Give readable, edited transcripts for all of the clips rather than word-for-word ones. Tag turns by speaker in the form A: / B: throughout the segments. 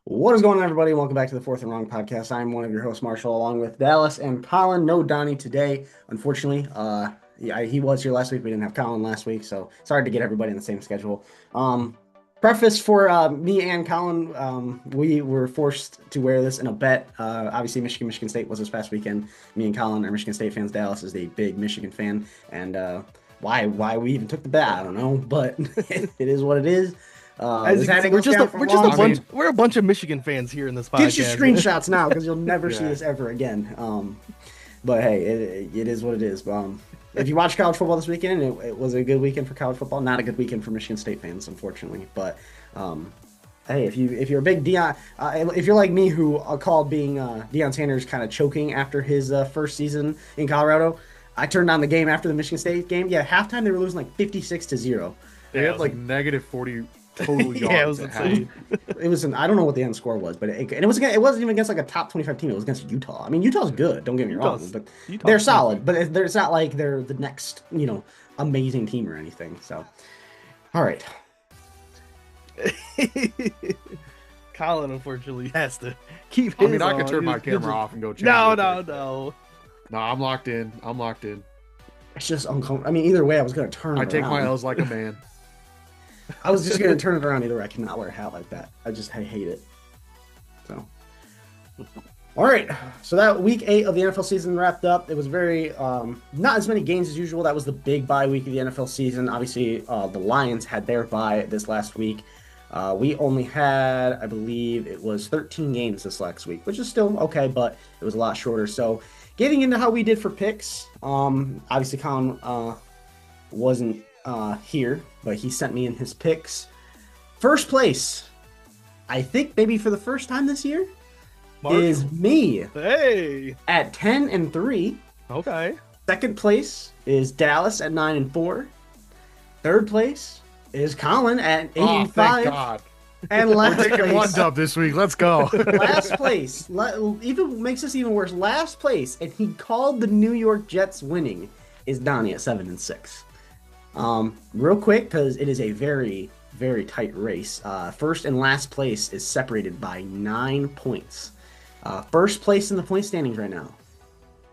A: What is going on, everybody? Welcome back to the Fourth and Wrong podcast. I'm one of your hosts, Marshall, along with Dallas and Colin. No Donnie today, unfortunately. Yeah, he was here last week. We didn't have Colin last week, so it's hard to get everybody in the same schedule. Preface for me and Colin, we were forced to wear this in a bet. Obviously, Michigan State was this past weekend. Me and Colin are Michigan State fans. Dallas is a big Michigan fan, and why we even took the bet, I don't know, but it is what it is.
B: As
A: This
B: you can
A: had
B: see,
A: to go down for
B: we're just a
A: long.
B: bunch of Michigan fans here in this
A: Get your
B: podcast.
A: screenshots now because you'll never see
C: Yeah.
A: this ever again. But hey, it is what it is. If you watch college football this weekend, it was a good weekend for college football. Not a good weekend for Michigan State fans, unfortunately. But hey, if you're a big Deion, if you're like me who called being Deion Sanders kind of choking after his first season in Colorado, I turned on the game after the Michigan State game. Yeah, halftime they were losing like 56-0.
C: They
B: Yeah,
C: had like negative 40 total yards.
B: Yeah, it was
C: at
B: insane.
A: It was I don't know what the end score was, but it wasn't even against like a top 25 team. It was against Utah. I mean, Utah's good. Don't get me wrong, but
B: Utah's
A: they're
B: good.
A: solid. But it's not like they're the next amazing team or anything. So, all right,
B: Colin unfortunately has to keep his
C: I mean, I could
B: on.
C: turn my
B: He's
C: camera
B: just-
C: off and go change
B: No,
C: it.
B: no.
C: No, I'm locked in.
A: it's just uncomfortable. I mean, either way, I was gonna turn it
C: I take my
A: around.
C: L's like a man.
A: I was just gonna turn it around either way. I cannot wear a hat like that. I hate it. So, all right. So that week 8 of the NFL season wrapped up. It was very not as many games as usual. That was the big bye week of the NFL season. Obviously, the Lions had their bye this last week. We only had, I believe, it was 13 games this last week, which is still okay, but it was a lot shorter. So, getting into how we did for picks, obviously Colin wasn't here, but he sent me in his picks. First place, I think maybe for the first time this year, is me
B: Hey.
A: at 10-3.
B: Okay.
A: Second place is Dallas at 9-4. Third place is Colin at 8
C: Oh,
A: and
C: thank
A: 5.
C: God.
A: And
C: We're
A: last
C: taking one
A: place,
C: dub this week. Let's go.
A: last place, even makes this even worse. Last place, and he called the New York Jets winning, is Donnie at 7-6. Real quick, because it is a very, very tight race. First and last place is separated by 9 points. First place in the point standings right now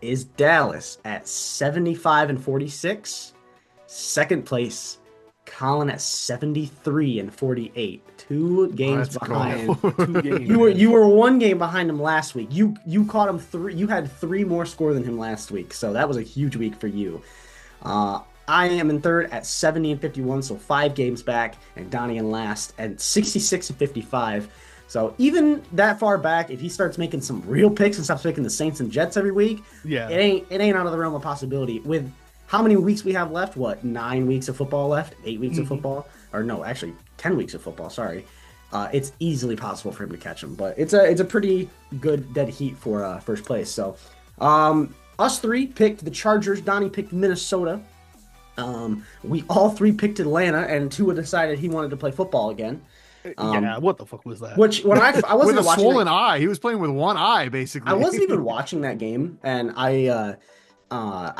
A: is Dallas at 75-46. Second place, Colin at 73-48. 2 games
C: Let's
A: behind.
C: go.
B: 2 games.
A: You were 1 game behind him last week. You caught him 3. You had 3 more score than him last week, so that was a huge week for you. I am in third at 70-51, so 5 games back, and Donnie in last at 66-55. So even that far back, if he starts making some real picks and stops picking the Saints and Jets every week,
B: Yeah.
A: it ain't out of the realm of possibility. With how many weeks we have left? What, 9 weeks of football left? 8 weeks of football? Or no, actually 10 weeks of football. Sorry. It's easily possible for him to catch him, but it's a pretty good dead heat for first place. So, us 3 picked the Chargers. Donnie picked Minnesota. We all 3 picked Atlanta, and Tua decided he wanted to play football again.
B: Yeah, what the fuck was that?
A: Which when I wasn't
C: With a
A: watching
C: swollen
A: that,
C: eye. He was playing with one eye, basically.
A: I wasn't even watching that game, and I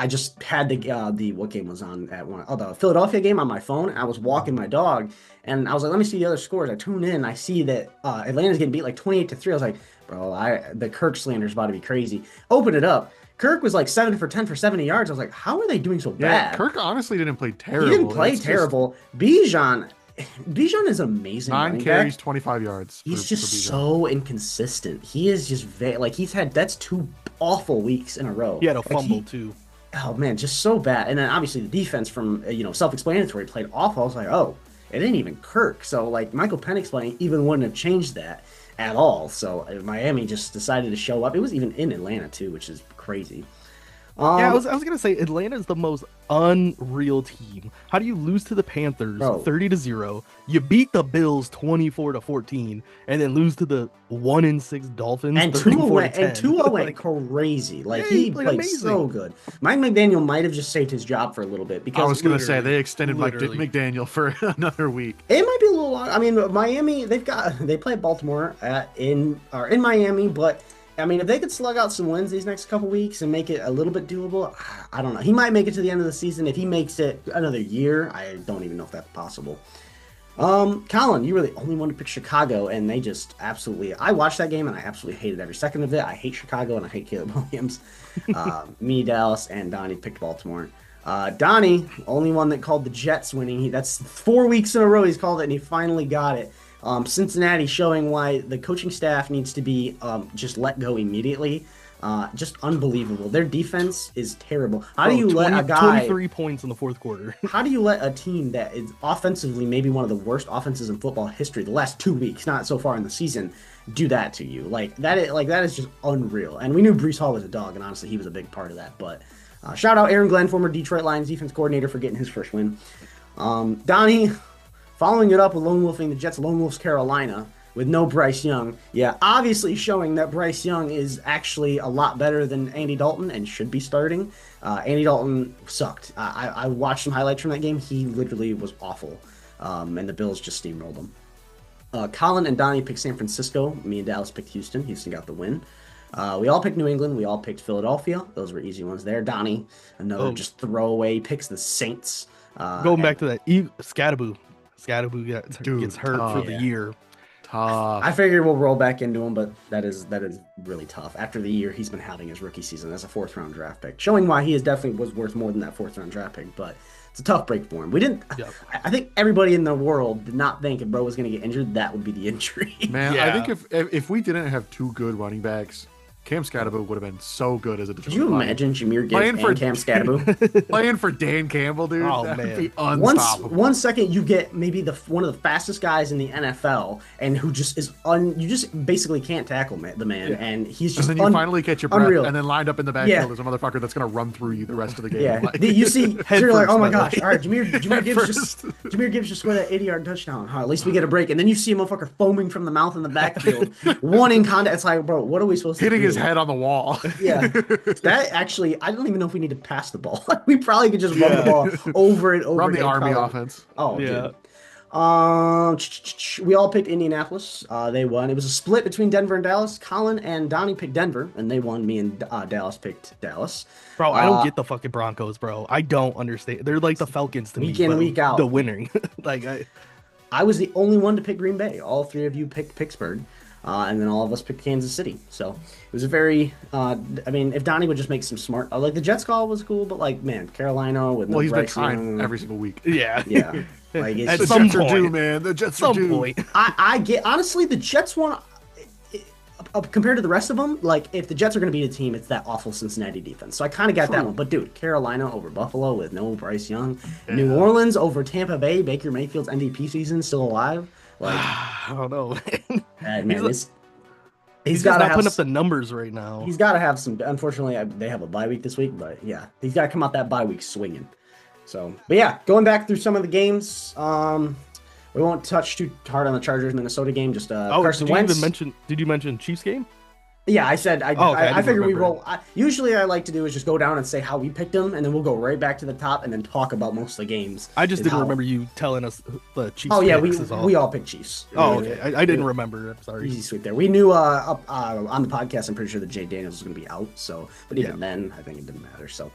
A: just had the what game was on at one? Oh, the Philadelphia game on my phone. I was walking my dog, and I was like, let me see the other scores. I tune in, I see that Atlanta's getting beat like 28-3. I was like, bro, the Kirk slander's about to be crazy. Open it up. Kirk was like 7 for 10 for 70 yards. I was like, how are they doing so
C: Yeah,
A: bad?
C: Kirk honestly didn't play terrible.
A: He didn't play
C: It's just
A: terrible. Bijan is amazing.
C: 9
A: running
C: carries,
A: back.
C: 25 yards.
A: He's
C: for
A: just
C: Bijan.
A: so inconsistent. He is just that's 2 awful weeks in a row.
B: He had a
A: Like,
B: fumble too.
A: Oh man, just so bad. And then obviously the defense from self-explanatory played awful. I was like, oh, it ain't even Kirk. So like Michael Penix playing even wouldn't have changed that at all. So Miami just decided to show up. It was even in Atlanta too, which is crazy.
B: Yeah, I was gonna say Atlanta is the most unreal team. How do you lose to the Panthers
A: Bro.
B: 30-0? You beat the Bills 24-14, and then lose to the 1-6 Dolphins.
A: And Tua
B: 34-10.
A: went crazy. Like
B: Yeah,
A: he
B: he played
A: played
B: amazing.
A: so good. Mike McDaniel might have just saved his job for a little bit because
C: I was going to say,
B: literally-
C: they extended Mike
B: literally.
C: McDaniel for another week.
A: it might be a little long. I mean, Miami, they play Baltimore in Miami, but I mean, if they could slug out some wins these next couple weeks and make it a little bit doable, I don't know. He might make it to the end of the season. If he makes it another year, I don't even know if that's possible. Colin, you were the only one to pick Chicago, and they just absolutely. I watched that game and I absolutely hated every second of it. I hate Chicago and I hate Caleb Williams. Me, Dallas, and Donnie picked Baltimore. Donnie, only one that called the Jets winning. That's 4 weeks in a row he's called it, and he finally got it. Cincinnati showing why the coaching staff needs to be just let go immediately. Just unbelievable. Their defense is terrible. How do you let a guy
B: 23 points in the fourth quarter?
A: How do you let a team that is offensively maybe one of the worst offenses in football history the last 2 weeks, not so far in the season, do that to you? That is just unreal. And we knew Breece Hall was a dog, and honestly, he was a big part of that. But shout out Aaron Glenn, former Detroit Lions defense coordinator, for getting his first win. Donnie, following it up with lone wolfing the Jets, lone wolves Carolina, with no Bryce Young. Yeah, obviously showing that Bryce Young is actually a lot better than Andy Dalton and should be starting. Andy Dalton sucked. I watched some highlights from that game. He literally was awful. And the Bills just steamrolled him. Colin and Donnie picked San Francisco. Me and Dallas picked Houston. Houston got the win. We all picked New England. We all picked Philadelphia. Those were easy ones there. Donnie, another just throwaway, picks the Saints.
B: Going back to that, Scadaboo. Scadaboo gets hurt for the year.
C: Tough.
A: I figured we'll roll back into him, but that is really tough. After the year he's been having his rookie season as a 4th-round draft pick, showing why he definitely was worth more than that 4th-round draft pick. But it's a tough break for him. We didn't. Yep. I think everybody in the world did not think if Bro was going to get injured, that would be the injury.
C: Man, yeah. I think if we didn't have 2 good running backs, Cam Scadaboo would have been so good as a defensive.
A: Could you imagine Jameer Gibbs and Cam Scadaboo
C: playing for Dan Campbell, dude?
B: Oh,
C: that
B: man.
C: would be unstoppable.
A: One second you get maybe one of the fastest guys in the NFL, and who just is you just basically can't tackle the man, and he's just.
C: And then you finally catch your breath,
A: unreal.
C: And then lined up in the backfield there's a motherfucker that's gonna run through you the rest of the game.
A: Yeah,
C: like,
A: you see, so you're like, oh my gosh,
B: way.
A: all right, Jameer Gibbs just scored that 80-yard touchdown. Huh, at least we get a break, and then you see a motherfucker foaming from the mouth in the backfield, one in contact. It's like, bro, what are we supposed to do?
C: Hitting his head on the wall.
A: Yeah, that actually, I don't even know if we need to pass the ball. We probably could just run the ball over and over.
C: Run the Army offense.
A: Oh
B: yeah.
A: Dude. We all picked Indianapolis. They won. It was a split between Denver and Dallas. Colin and Donnie picked Denver, and they won. Me and Dallas picked Dallas.
B: Bro, I don't get the fucking Broncos, bro. I don't understand. They're like the Falcons to me.
A: Week in, week out.
B: The winning.
A: I was the only one to pick Green Bay. All 3 of you picked Pittsburgh. And then all of us picked Kansas City. So it was a very, if Donnie would just make some smart, like the Jets call was cool, but like, man, Carolina with no
C: he's
A: Bryce
C: been trying
A: Young.
C: every single week.
B: Yeah.
A: Yeah. Like, it's
B: At
C: the
B: some
C: Jets
B: point,
C: are due, man. The Jets are due.
B: Point.
A: I get, honestly, the Jets won, compared to the rest of them, like, if the Jets are going to beat a team, it's that awful Cincinnati defense. So I kind of got that one. But, dude, Carolina over Buffalo with no Bryce Young. Yeah. New Orleans over Tampa Bay. Baker Mayfield's MVP season still alive. Like,
B: I don't know, man.
A: He's
B: got to put up the numbers right now.
A: He's got to have some. Unfortunately, they have a bye week this week, but yeah, he's got to come out that bye week swinging. So, but yeah, going back through some of the games, we won't touch too hard on the Chargers Minnesota game. Just Carson Wentz.
B: Did you mention Chiefs game?
A: Yeah, I said I figured we roll. Usually, I like to do is just go down and say how we picked them, and then we'll go right back to the top and then talk about most of the games.
B: I just didn't remember you telling us the Chiefs.
A: Oh yeah, we all picked Chiefs.
B: Oh okay, I didn't remember. I'm sorry.
A: Easy sweep there. We knew on the podcast. I'm pretty sure that Jay Daniels was going to be out. So, but even then, I think it didn't matter. So.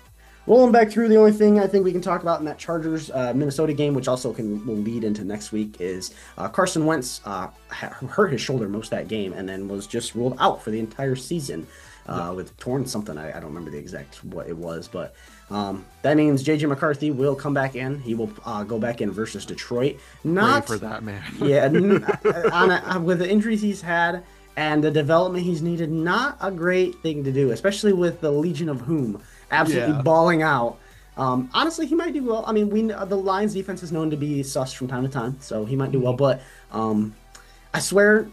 A: Rolling back through, the only thing I think we can talk about in that Chargers Minnesota game, which also will lead into next week, is Carson Wentz hurt his shoulder most of that game and then was just ruled out for the entire season with torn something. I don't remember the exact what it was, but that means JJ McCarthy will come back in. He will go back in versus Detroit. Not
C: pray for that, man.
A: Yeah, with the injuries he's had and the development he's needed, not a great thing to do, especially with the Legion of Whom absolutely balling out. Honestly, he might do well. I mean, the Lions defense is known to be sus from time to time, so he might do well. But I swear,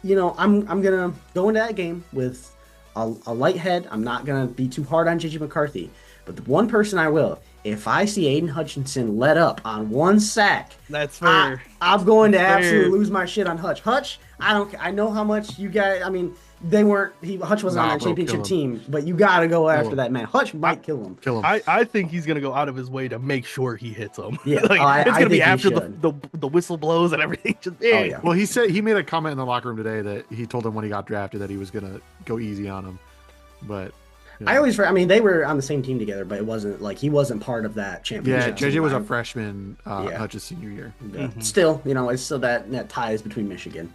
A: I'm gonna go into that game with a light head. I'm not gonna be too hard on JJ McCarthy. But the one person I will, if I see Aiden Hutchinson let up on one sack,
B: that's fair.
A: I'm going to absolutely lose my shit on Hutch. Hutch, I know how much you guys. I mean. Hutch wasn't on that championship team, but you got to go after that man. Hutch might kill him.
B: I think he's going to go out of his way to make sure he hits him.
A: Yeah.
B: It's going to be after the whistle blows and everything. Just,
A: yeah.
C: Well, he made a comment in the locker room today that he told him when he got drafted that he was going to go easy on him. But
A: I always, I mean, they were on the same team together, but it wasn't like he wasn't part of that championship.
C: Yeah, JJ was a
A: team.
C: freshman, not just senior year.
A: Still, it's still that ties between Michigan.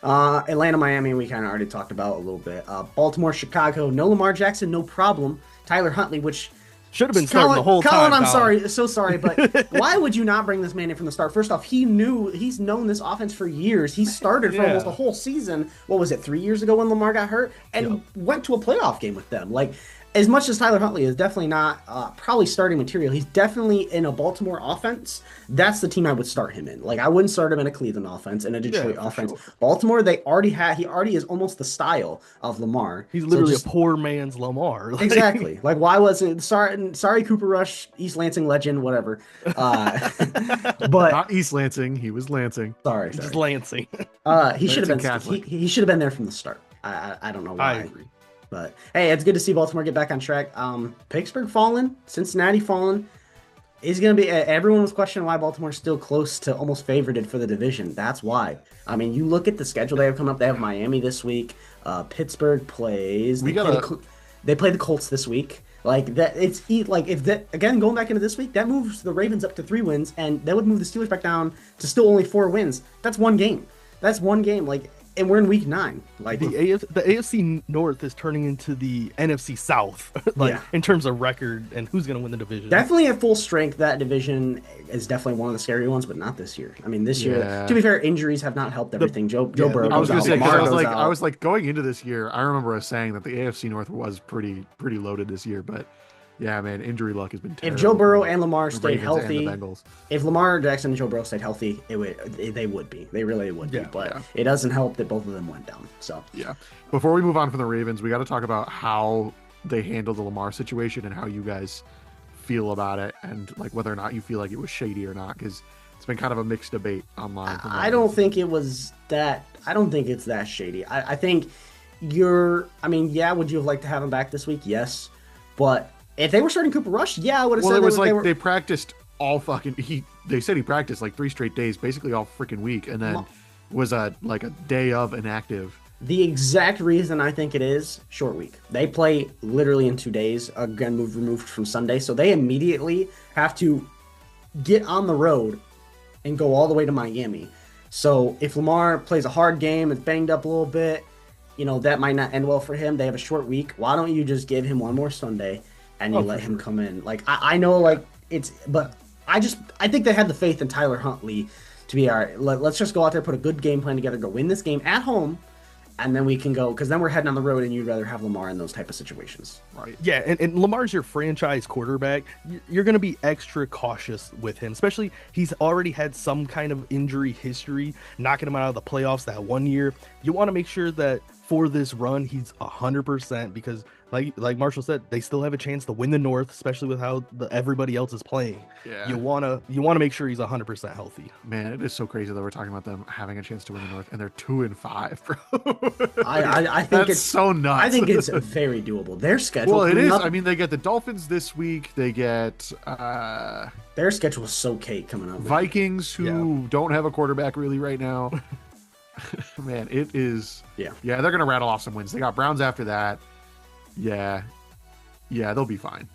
A: Atlanta, Miami, we kind of already talked about a little bit. Baltimore, Chicago, no Lamar Jackson, no problem. Tyler Huntley, which
B: should have been starting the whole time.
A: Colin, I'm sorry, so sorry, but why would you not bring this man in from the start? First off, he's known this offense for years. He started for almost a whole season. What was it, 3 years ago when Lamar got hurt, and went to a playoff game with them? Like, as much as Tyler Huntley is definitely not probably starting material, he's definitely in a Baltimore offense. That's the team I would start him in. Like, I wouldn't start him in a Cleveland offense, in a Detroit offense. Sure. Baltimore, he already is almost the style of Lamar.
B: He's literally a poor man's Lamar.
A: Like, exactly. Like, why wasn't sorry Cooper Rush, East Lansing legend, whatever. But
C: not East Lansing, he was Lansing.
A: Sorry.
B: Just Lansing.
A: He should have been he should have been there from the start. I don't know why.
B: I agree.
A: But hey, it's good to see Baltimore get back on track. Pittsburgh fallen, Cincinnati fallen. Is going to be everyone was questioning why Baltimore's still close to almost favorited for the division. That's why. I mean, you look at the schedule they have coming up. They have Miami this week. Pittsburgh plays. They play the Colts this week. Like that, again going back into this week, that moves the Ravens up to 3 wins, and that would move the Steelers back down to still only 4 wins. That's one game. Like. And we're in week 9. Like
B: the AFC North is turning into the NFC South, in terms of record and who's going to win the division.
A: Definitely at full strength, that division is definitely one of the scary ones, but not this year. I mean, this year, to be fair, injuries have not helped everything. Joe Burrow.
C: I was going to say, I was like going into this year. I remember us saying that the AFC North was pretty loaded this year, but. Yeah, man, injury luck has been terrible.
A: If Joe Burrow and Lamar stayed healthy, if Lamar Jackson and Joe Burrow stayed healthy, they would be. They really would be. But it doesn't help that both of them went down. So
C: yeah. Before we move on from the Ravens, we got to talk about how they handled the Lamar situation and how you guys feel about it, and like whether or not you feel like it was shady or not, because it's been kind of a mixed debate online.
A: I don't think it was that. I don't think it's that shady. I think would you have liked to have him back this week? Yes, but. If they were starting Cooper Rush, I would have said.
C: Well, it was they practiced all fucking. They said he practiced like 3 straight days, basically all freaking week, and then was a day of inactive.
A: The exact reason I think it is short week. They play literally in 2 days. Again, removed from Sunday, so they immediately have to get on the road and go all the way to Miami. So if Lamar plays a hard game, is banged up a little bit, that might not end well for him. They have a short week. Why don't you just give him one more Sunday? And you let him come in. Like I know, but I think they had the faith in Tyler Huntley to be all right. Let's just go out there, put a good game plan together, go win this game at home, and then we can go, because then we're heading on the road, and you'd rather have Lamar in those type of situations,
C: right?
B: Yeah, and Lamar's your franchise quarterback. You're going to be extra cautious with him, especially he's already had some kind of injury history, knocking him out of the playoffs that one year. You want to make sure that for this run, he's 100%, because like Marshall said, they still have a chance to win the North, especially with how everybody else is playing.
C: Yeah.
B: You wanna make sure he's 100% healthy.
C: Man, it is so crazy that we're talking about them having a chance to win the North, and they're 2-5, bro.
A: I think it's
C: so nuts.
A: I think it's very doable. Their schedule.
C: Well, it is. I mean, they get the Dolphins this week. They get
A: their schedule is so cake coming up.
C: Vikings, who don't have a quarterback really right now. Man, it is.
A: Yeah,
C: they're gonna rattle off some wins. They got Browns after that. Yeah, they'll be fine.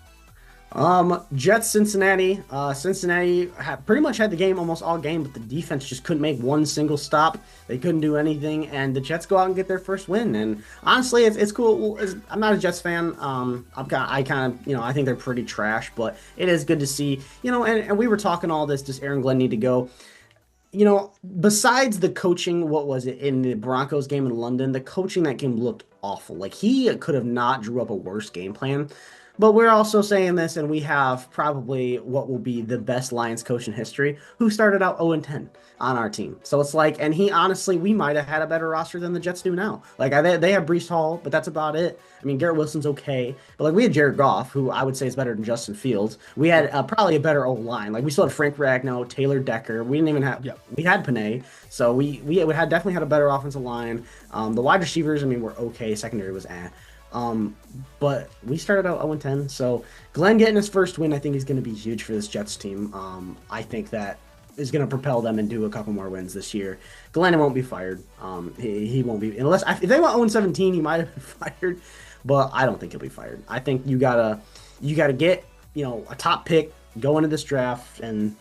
A: Jets, Cincinnati. Cincinnati pretty much had the game almost all game, but the defense just couldn't make one single stop. They couldn't do anything, and the Jets go out and get their first win. And honestly, it's cool. I'm not a Jets fan. I think they're pretty trash, but it is good to see. And we were talking all this. Does Aaron Glenn need to go? Besides the coaching, what was it in the Broncos game in London? The coaching that game looked awful. Like, he could have not drew up a worse game plan. But we're also saying this, and we have probably what will be the best Lions coach in history, who started out 0-10 on our team. So it's like, and he honestly, we might have had a better roster than the Jets do now. Like, they have Breece Hall, but that's about it. I mean, Garrett Wilson's okay, but like, we had Jared Goff, who I would say is better than Justin Fields. We had probably a better O-line. Like, we still had Frank Ragnow, Taylor Decker. We didn't even have. We had Panay, so we had definitely had a better offensive line. The wide receivers, I mean, were okay. Secondary was but we started out 0-10, so Glenn getting his first win, I think, is going to be huge for this Jets team. I think that is going to propel them and do a couple more wins this year. Glenn won't be fired. He won't be, unless if they went 0-17, he might have been fired. but I don't think he'll be fired. I think you gotta get, a top pick, go into this draft, and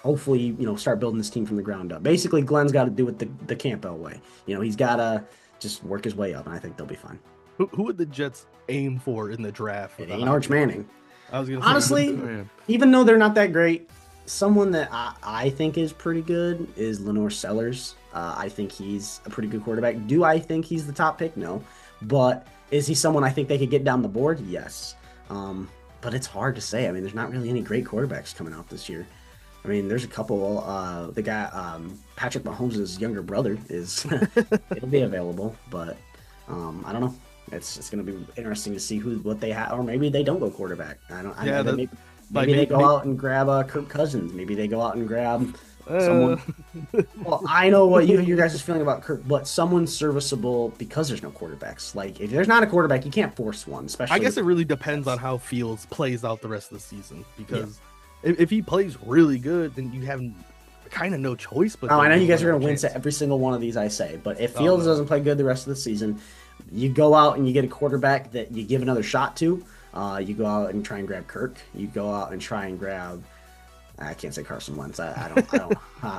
A: hopefully, start building this team from the ground up. Basically, Glenn's got to do it the Campbell way. He's got to just work his way up, and I think they'll be fine.
B: Who would the Jets aim for in the draft?
A: It ain't Arch Manning.
B: I was gonna say,
A: honestly, even though they're not that great, someone that I think is pretty good is Lenore Sellers. I think he's a pretty good quarterback. Do I think he's the top pick? No. But is he someone I think they could get down the board? Yes. But it's hard to say. I mean, there's not really any great quarterbacks coming out this year. I mean, there's a couple. The guy, Patrick Mahomes' younger brother, it'll be available, but I don't know. It's going to be interesting to see what they have, or maybe they don't go quarterback. Maybe they go out and grab Kirk Cousins. Maybe they go out and grab someone. Well, I know what you guys are feeling about Kirk, but someone serviceable because there's no quarterbacks. Like, if there's not a quarterback, you can't force one. Especially,
B: I guess it really depends on how Fields plays out the rest of the season, because if he plays really good, then you have kind of no choice. But
A: I know you guys are going to wince at every single one of these I say, but if Fields doesn't play good the rest of the season, you go out and you get a quarterback that you give another shot to. You go out and try and grab Kirk. You go out and try and grab. I can't say Carson Wentz. I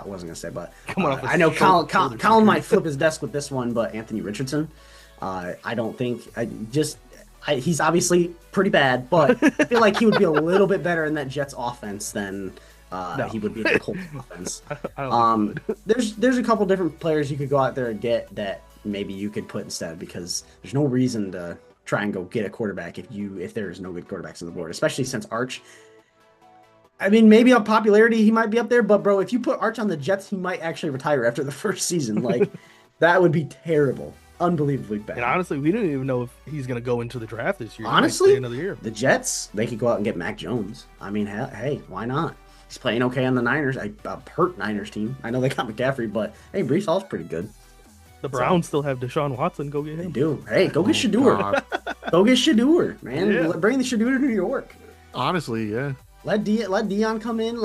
A: wasn't gonna say, but I know Colin might flip his desk with this one, but Anthony Richardson. I don't think. He's obviously pretty bad, but I feel like he would be a little bit better in that Jets offense than he would be in the Colts offense. There's a couple different players you could go out there and get that maybe you could put instead, because there's no reason to try and go get a quarterback if there's no good quarterbacks on the board, especially since Arch. I mean, maybe on popularity he might be up there, but bro, if you put Arch on the Jets, he might actually retire after the first season. Like, that would be terrible, unbelievably bad.
B: And honestly, we don't even know if he's going to go into the draft this year.
A: Honestly,
B: another year.
A: The Jets, they could go out and get Mac Jones. I mean, hey, why not? He's playing okay on the Niners, a hurt Niners team. I know they got McCaffrey, but hey, Breece Hall's pretty good.
B: The Browns still have Deshaun Watson. Go get him.
A: They do. Hey, go get Shador. Go get Shador, man. Yeah. Bring the Shador to New York.
C: Honestly, yeah.
A: Let Dion come in.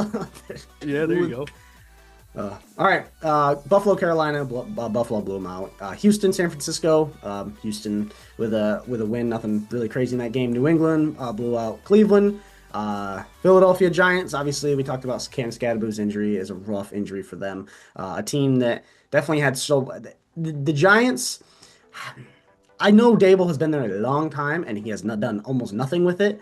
B: Yeah, there you go.
A: All right. Buffalo, Carolina. Buffalo blew them out. Houston, San Francisco. Houston with a win. Nothing really crazy in that game. New England blew out Cleveland. Philadelphia Giants. Obviously, we talked about Cam Scadaboo's injury is a rough injury for them. A team that definitely had the Giants. I know Dable has been there a long time, and he has not done almost nothing with it.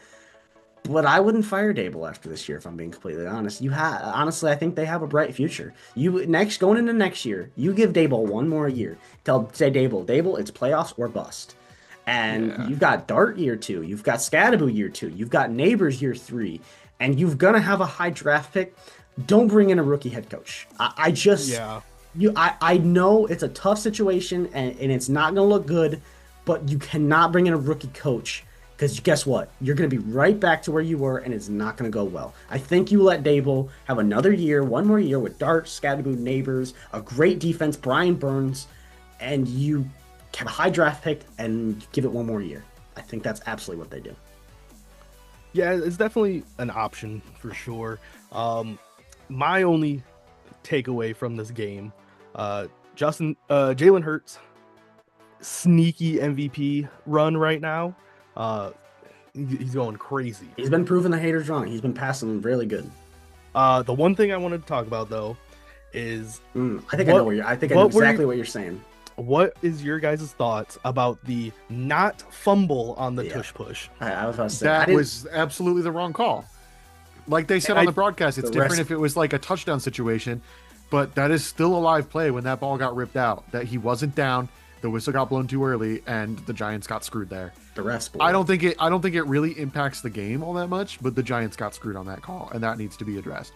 A: But I wouldn't fire Dable after this year, if I'm being completely honest. Honestly, I think they have a bright future. Going into next year, you give Dable one more year. Say Dable, it's playoffs or bust. And you've got Dart year 2, you've got Scadaboo year 2, you've got Neighbors year 3, and you're gonna have a high draft pick. Don't bring in a rookie head coach. I know it's a tough situation and it's not gonna look good, but you cannot bring in a rookie coach. Because guess what? You're going to be right back to where you were, and it's not going to go well. I think you let Dable have another year, one more year with Dart, Scadaboo, Neighbors, a great defense, Brian Burns, and you have a high draft pick and give it one more year. I think that's absolutely what they do.
B: Yeah, it's definitely an option for sure. My only takeaway from this game, Jalen Hurts, sneaky MVP run right now. He's going crazy.
A: He's been proving the haters wrong. He's been passing really good.
B: The one thing I wanted to talk about though is
A: I know exactly what you're saying.
B: What is your guys' thoughts about the not fumble on the tush push?
A: I was about to say
C: that was absolutely the wrong call. Like they said on the broadcast, it's different if it was like a touchdown situation, but that is still a live play when that ball got ripped out. That he wasn't down. The whistle got blown too early, and the Giants got screwed there.
A: The refs.
C: I don't think it really impacts the game all that much, but the Giants got screwed on that call, and that needs to be addressed.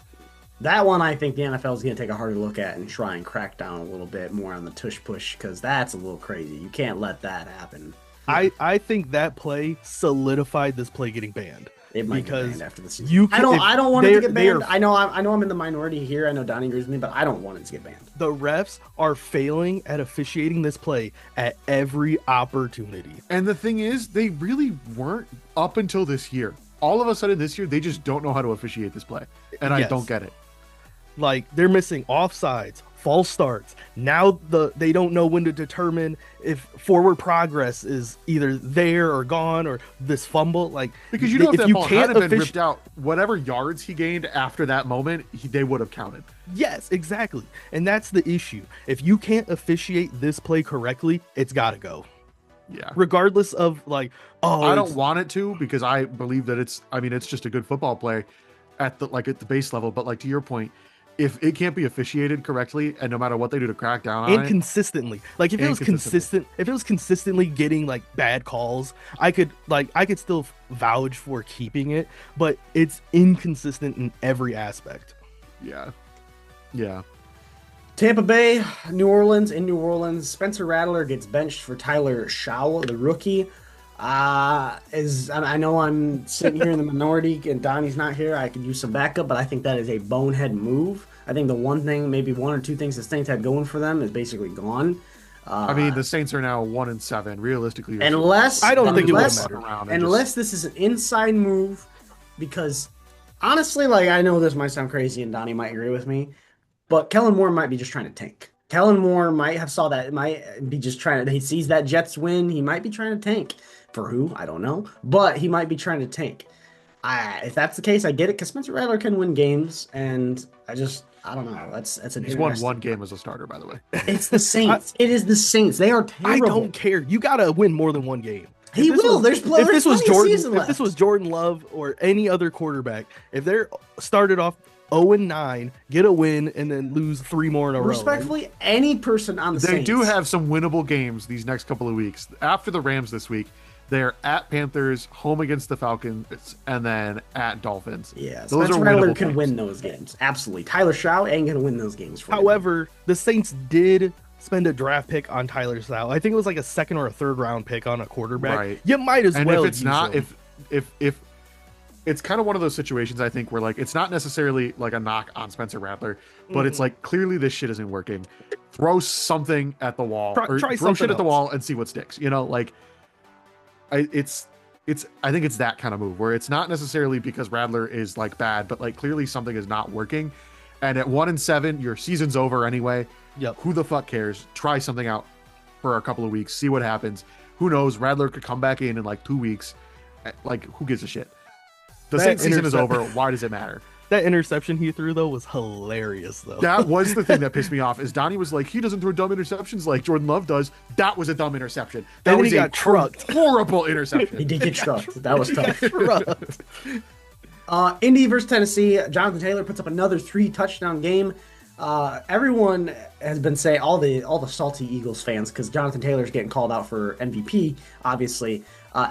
A: That one, I think the NFL is going to take a harder look at and try and crack down a little bit more on the tush push, because that's a little crazy. You can't let that happen.
B: I think that play solidified this play getting banned.
A: It might get banned after the season. I don't want it to get banned. I know I'm in the minority here. I know Donnie agrees with me, but I don't want it to get banned.
B: The refs are failing at officiating this play at every opportunity.
C: And the thing is, they really weren't up until this year. All of a sudden this year, they just don't know how to officiate this play. And I don't get it.
B: Like, they're missing offsides, false starts. Now they don't know when to determine if forward progress is either there or gone, or this fumble. Like,
C: because you know if that
B: you
C: ball
B: can't
C: hadn't been ripped out, whatever yards he gained after that moment, they would have counted.
B: Yes, exactly. And that's the issue. If you can't officiate this play correctly, it's got to go.
C: Yeah.
B: Regardless of like, oh,
C: I don't want it to, because I believe that it's just a good football play at the base level. But like, to your point, if it can't be officiated correctly, and no matter what they do to crack down on
B: and
C: it,
B: consistently, like if it was consistently getting like bad calls, I could still vouch for keeping it, but it's inconsistent in every aspect.
C: Yeah.
A: Tampa Bay, New Orleans. In New Orleans, Spencer Rattler gets benched for Tyler Shaw, the rookie. I know I'm sitting here in the minority and Donnie's not here. I could use some backup, but I think that is a bonehead move. I think the one thing, maybe one or two things the Saints had going for them is basically gone.
C: I mean, the Saints are now 1-7. Realistically,
B: I don't think it would matter.
A: Unless this is an inside move, because honestly, like, I know this might sound crazy and Donnie might agree with me, but Kellen Moore might be just trying to tank. Kellen Moore might have saw that, might be just trying to, he sees that Jets win, he might be trying to tank. For who? I don't know. But he might be trying to tank. If that's the case, I get it, because Spencer Rattler can win games, and I don't know. That's an
C: He's won one game as a starter, by the way.
A: It's the Saints. It is the Saints. They are terrible.
B: I don't care. You got to win more than one game.
A: He will. There's plenty of season left.
B: If this was Jordan Love or any other quarterback, if they're started off 0-9, get a win, and then lose 3 more in a row.
A: Respectfully, any person on the Saints.
C: They do have some winnable games these next couple of weeks. After the Rams this week, they're at Panthers, home against the Falcons, and then at Dolphins.
A: Yeah, Spencer Rattler can win those games. Absolutely. Tyler Shaw ain't going to win those games for him.
B: However, the Saints did spend a draft pick on Tyler Shaw. I think it was like a 2nd or a 3rd round pick on a quarterback.
C: Right.
B: You might as well.
C: If it's not, if it's kind of one of those situations, I think, where like it's not necessarily like a knock on Spencer Rattler, but it's like, clearly this shit isn't working. Throw something at the wall, or throw shit at the wall and see what sticks. You know, like I think it's that kind of move where it's not necessarily because Rattler is like bad, but like clearly something is not working. And at 1-7, your season's over anyway.
B: Yep.
C: Who the fuck cares? Try something out for a couple of weeks, see what happens. Who knows? Rattler could come back in like 2 weeks. Like, who gives a shit? The Saints season is over. Why does it matter?
B: That interception he threw, though, was hilarious, though.
C: That was the thing that pissed me off, is Donnie was like, he doesn't throw dumb interceptions like Jordan Love does. That was a dumb interception. That was
B: he got trucked.
C: Horrible interception.
A: He did get trucked. That was tough. Indy versus Tennessee. Jonathan Taylor puts up another 3-touchdown game. Everyone has been saying, all the salty Eagles fans, because Jonathan Taylor's getting called out for MVP, obviously.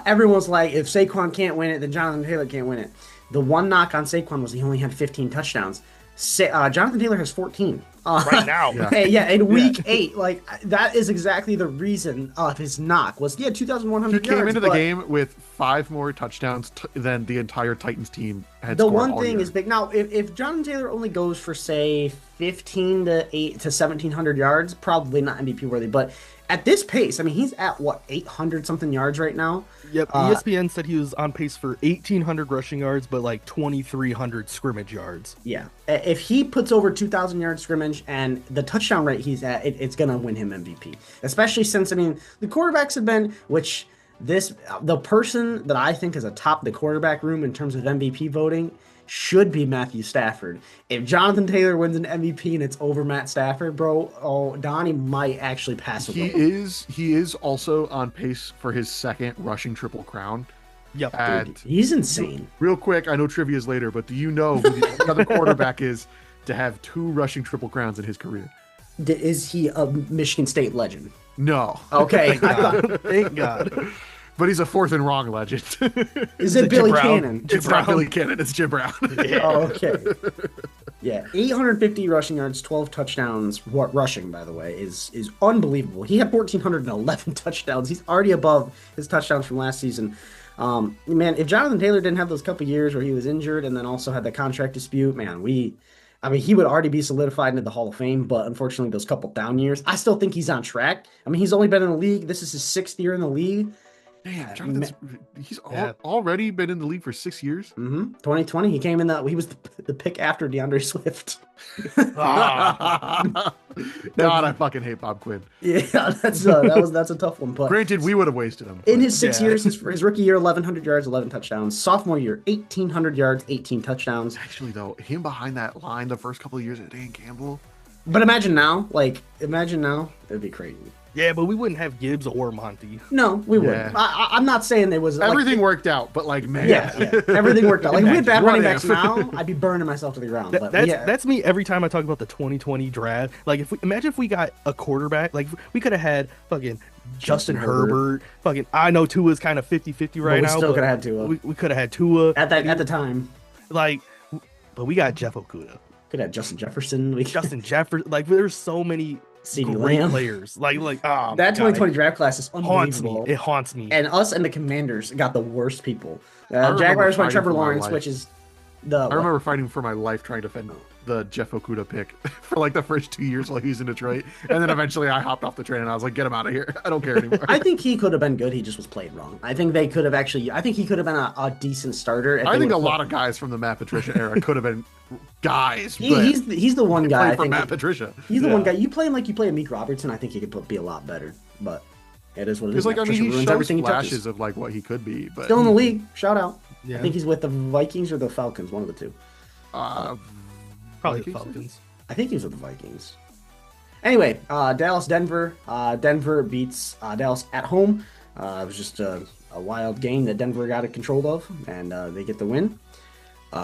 A: Everyone's like, if Saquon can't win it, then Jonathan Taylor can't win it. The one knock on Saquon was he only had 15 touchdowns. Jonathan Taylor has 14.
B: Right now.
A: In week 8. Like, that is exactly the reason of his knock was, 2,100 yards.
C: He came into the game with 5 more touchdowns than the entire Titans team had
A: the
C: scored
A: one
C: all
A: thing
C: year.
A: is big. Now, if Jonathan Taylor only goes for, say, 15 to 1,700 yards, probably not MVP worthy. But at this pace, I mean, he's at, 800-something yards right now?
B: Yep. ESPN said he was on pace for 1,800 rushing yards, but like 2,300 scrimmage yards.
A: Yeah. If he puts over 2,000 yards scrimmage and the touchdown rate he's at, it's going to win him MVP. Especially since, I mean, the quarterbacks have been, the person that I think is atop the quarterback room in terms of MVP voting should be Matthew Stafford. If Jonathan Taylor wins an MVP and it's over Matt Stafford, bro, Donnie might actually pass away.
C: He is also on pace for his 2nd rushing triple crown.
B: Yep.
A: Dude, he's insane.
C: Real quick, I know trivia is later, but do you know who the other quarterback is to have 2 rushing triple crowns in his career?
A: Is he a Michigan State legend?
C: No.
A: Okay.
B: Thank God.
C: But he's a 4th and wrong legend.
A: Is it Billy Cannon?
C: It's not Billy Cannon, it's Jim Brown.
A: Oh, okay. Yeah, 850 rushing yards, 12 touchdowns. What rushing, by the way, is unbelievable. He had 1,411 touchdowns. He's already above his touchdowns from last season. Man, if Jonathan Taylor didn't have those couple years where he was injured and then also had the contract dispute, man, he would already be solidified into the Hall of Fame, but unfortunately those couple down years, I still think he's on track. I mean, he's only been in the league. This is his 6th year in the league.
C: Damn, Jonathan's he's
B: Yeah.
C: already been in the league for 6 years.
A: 2020, he came in he was the pick after DeAndre Swift.
C: God, I fucking hate Bob Quinn.
A: Yeah, that's a tough one. But
C: Granted, we would have wasted him.
A: in
C: but-
A: his 6 years, his rookie year, 1,100 yards, 11 touchdowns. Sophomore year, 1,800 yards, 18 touchdowns.
C: Actually, though, him behind that line the first couple of years at Dan Campbell.
A: But imagine now, it'd be crazy.
B: Yeah, but we wouldn't have Gibbs or Monty.
A: No, we wouldn't.
C: Yeah.
A: I'm not saying it was
C: Everything worked out, but like, man.
A: Yeah, everything worked out. Like, if we had bad
C: What
A: running
C: if?
A: backs now, I'd be burning myself to the ground. But
B: That's me every time I talk about the 2020 draft. Like, imagine if we got a quarterback, like we could have had fucking Justin Herbert. Fucking, I know Tua's kind of 50-50 right now.
A: Still could have had Tua
B: We could have had Tua
A: at the time.
B: Like, but we got Jeff Okuda.
A: Could have Justin Jefferson.
B: Justin Jefferson. Like, there's so many
A: CeeDee
B: great
A: Lamb
B: players. Like
A: that 2020 draft class is
B: haunts me.
A: unbelievable.
B: It haunts me.
A: And us and the Commanders got the worst people.
C: remember
A: Jaguars went
C: fighting
A: Trevor
C: for my
A: Lawrence,
C: life.
A: which is the.
C: I remember fighting for my life trying to defend the Jeff Okuda pick for like the first 2 years while he was in Detroit. And then eventually I hopped off the train and I was like, get him out of here. I don't care anymore.
A: I think he could have been good. He just was played wrong. I think they could have actually. I think he could have been a decent starter.
C: I think a lot of guys from the Matt Patricia era could have been guys.
A: He's the one guy. I
C: for
A: think
C: Matt Patricia.
A: he's the one guy. You play him like you play Meek Robertson. I think he could be a lot better. But it is what it is.
C: Because like, I
A: Matt
C: mean,
A: Patricia
C: he
A: ruins
C: shows
A: everything he touches.
C: flashes of like what he could be, but
A: Still in the league. Shout out.
B: Yeah.
A: I think he's with the Vikings or the Falcons. One of the two.
B: Probably the
C: Vikings?
B: Falcons.
A: I think he was with the Vikings. Anyway, Dallas, Denver. Denver beats Dallas at home. It was just a wild game that Denver got control of, and they get the win.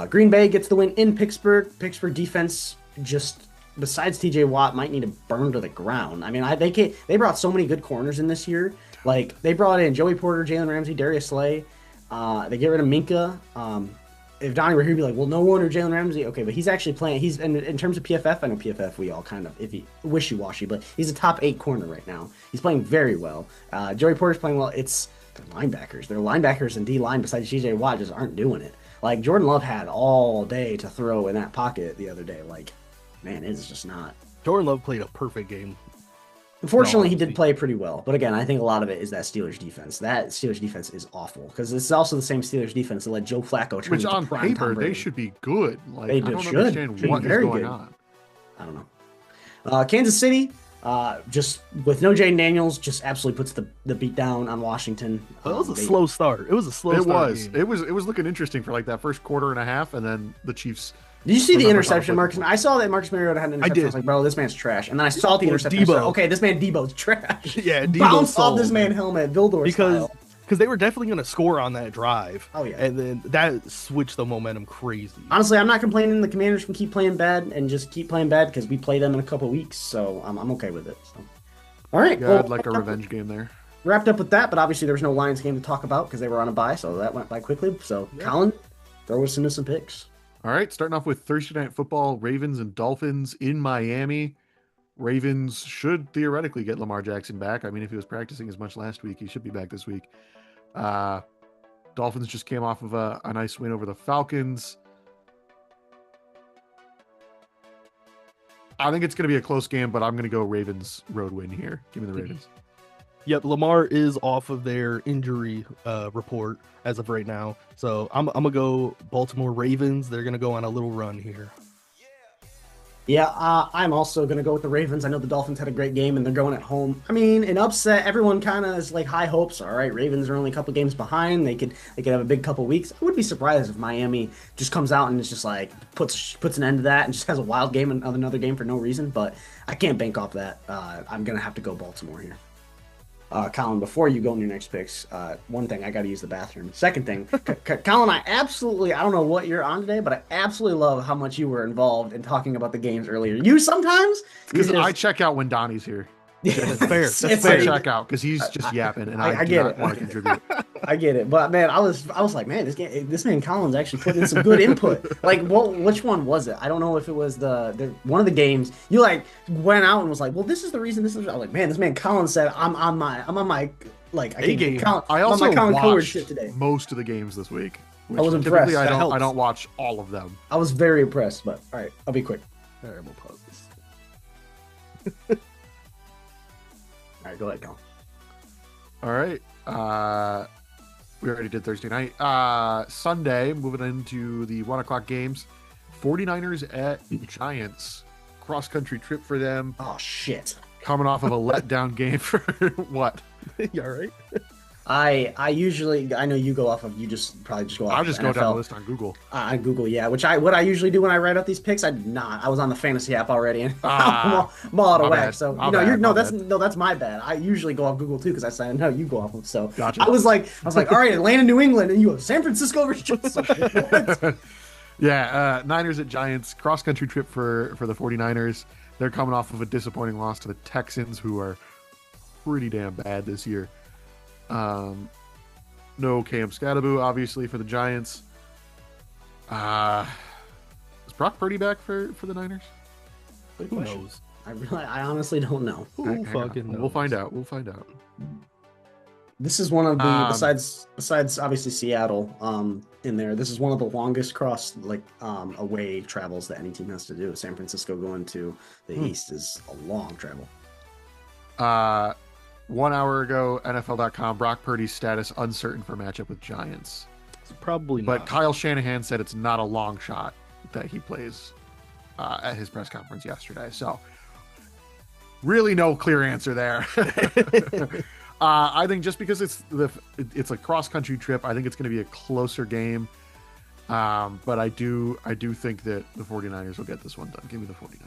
A: Green Bay gets the win in Pittsburgh. Pittsburgh defense just, besides TJ Watt, might need to burn to the ground. I mean, they brought so many good corners in this year. Like, they brought in Joey Porter, Jalen Ramsey, Darius Slay. They get rid of Minka. If Donnie were here, he'd be like, well, no one or Jalen Ramsey. Okay, but he's actually playing. He's in terms of PFF. I know PFF, we all kind of wishy-washy, but he's a top 8 corner right now. He's playing very well. Joey Porter's playing well. It's the linebackers. Their linebackers and D line besides TJ Watt just aren't doing it. Like, Jordan Love had all day to throw in that pocket the other day. Like, man, it's just not.
B: Jordan Love played a perfect game.
A: Unfortunately, he did play pretty well. But again, I think a lot of it is that Steelers defense. That Steelers defense is awful because it's also the same Steelers defense that let Joe Flacco turn
C: which
A: into
C: on
A: prime
C: paper
A: Tom Brady.
C: they should be good. Like,
A: They
C: I don't
A: should.
C: understand
A: Should be
C: what is
A: very
C: going
A: good.
C: on.
A: I don't know. Kansas City, just with no Jaden Daniels, just absolutely puts the beat down on Washington.
B: It was a slow start. It was a slow start. Game.
C: It was looking interesting for like that first quarter and a half, and then the Chiefs.
A: Did you see the
C: Remember
A: interception,
C: Marcus?
A: Marcus? I saw that Marcus Mariota had an interception. I was like, bro, this man's trash. And then I saw the interception. I said, okay, this man Debo's trash.
B: Yeah, Debo
A: bounced off this
B: sold,
A: man's helmet, Vildor style.
B: Because they were definitely going to score on that drive.
A: Oh, yeah.
B: And then that switched the momentum crazy.
A: Honestly, I'm not complaining. The Commanders can keep playing bad and just keep playing bad because we play them in a couple weeks. So I'm okay with it. So. All right.
C: Yeah, I'd like a revenge game there.
A: Wrapped up with that, but obviously there was no Lions game to talk about because they were on a bye, so that went by quickly. So, yeah. Colin, throw us into some picks.
C: All right, starting off with Thursday Night Football, Ravens and Dolphins in Miami. Ravens should theoretically get Lamar Jackson back. I mean, if he was practicing as much last week, he should be back this week. Dolphins just came off of a nice win over the Falcons. I think it's going to be a close game, but I'm going to go Ravens road win here. Give me the Ravens.
B: Yep, Lamar is off of their injury report as of right now. So I'm going to go Baltimore Ravens. They're going to go on a little run here.
A: Yeah, I'm also going to go with the Ravens. I know the Dolphins had a great game, and they're going at home. I mean, an upset, everyone kind of is like high hopes. All right, Ravens are only a couple games behind. They could have a big couple weeks. I would be surprised if Miami just comes out and it's just like puts an end to that and just has a wild game, another game for no reason. But I can't bank off that. I'm going to have to go Baltimore here. Colin, before you go in your next picks, one thing, I got to use the bathroom. Second thing, Colin, I don't know what you're on today, but I absolutely love how much you were involved in talking about the games earlier. You sometimes?
C: Because I check out when Donnie's here.
B: Yeah, that's fair.
A: It's fair.
C: I check out because he's just yapping, and I do
A: get
C: not
A: it.
C: want to contribute.
A: I get it, but man, I was like, man, this man Collins actually put in some good input. Like, which one was it? I don't know if it was the one of the games. You like went out and was like, well, this is the reason. This is. I was like, man, this man Collins said, I'm on my like
B: A game.
C: I also
A: I'm on my Colin Coward
C: watched
A: shit today.
C: most of the games this week.
A: I was
C: typically
A: impressed.
C: I don't watch all of them.
A: I was very impressed, but all right, I'll be quick.
B: All right, we'll pause this.
A: All right, go ahead, Colin.
C: All right. We already did Thursday night. Sunday, moving into the 1 o'clock games. 49ers at Giants. Cross-country trip for them.
A: Oh shit.
C: Coming off of a letdown game for what?
B: You all right?
A: I usually, I know you go off of, you just probably just go off
C: I'll
A: of
C: just
A: NFL.
C: go down the list on Google.
A: On Google, yeah. What I usually do when I write out these picks, I did not. I was on the fantasy app already, and I'm all out of
C: my
A: whack.
C: bad.
A: So
C: My bad, my bad.
A: that's my bad. I usually go off Google too because I said no, you go off of. So
C: Gotcha.
A: I was like, all right, Atlanta, New England, and you have San Francisco versus Giants. What?
C: Yeah, Niners at Giants. Cross-country trip for the 49ers. They're coming off of a disappointing loss to the Texans, who are pretty damn bad this year. No Cam Scatteraboo, obviously, for the Giants. Is Brock Purdy back for the Niners?
A: Good
B: Who
A: question.
B: knows?
A: I honestly don't know.
B: Who
C: Hang on.
B: fucking knows?
C: We'll find out. We'll find out.
A: This is one of the
C: Um,
A: besides obviously Seattle in there. This is one of the longest away travels that any team has to do. San Francisco going to the East is a long travel.
C: 1 hour ago, NFL.com, Brock Purdy's status uncertain for matchup with Giants.
B: It's probably
C: But
B: not.
C: Kyle Shanahan said it's not a long shot that he plays at his press conference yesterday. So really no clear answer there. I think just because it's a cross-country trip, I think it's going to be a closer game. But I do think that the 49ers will get this one done. Give me the 49ers.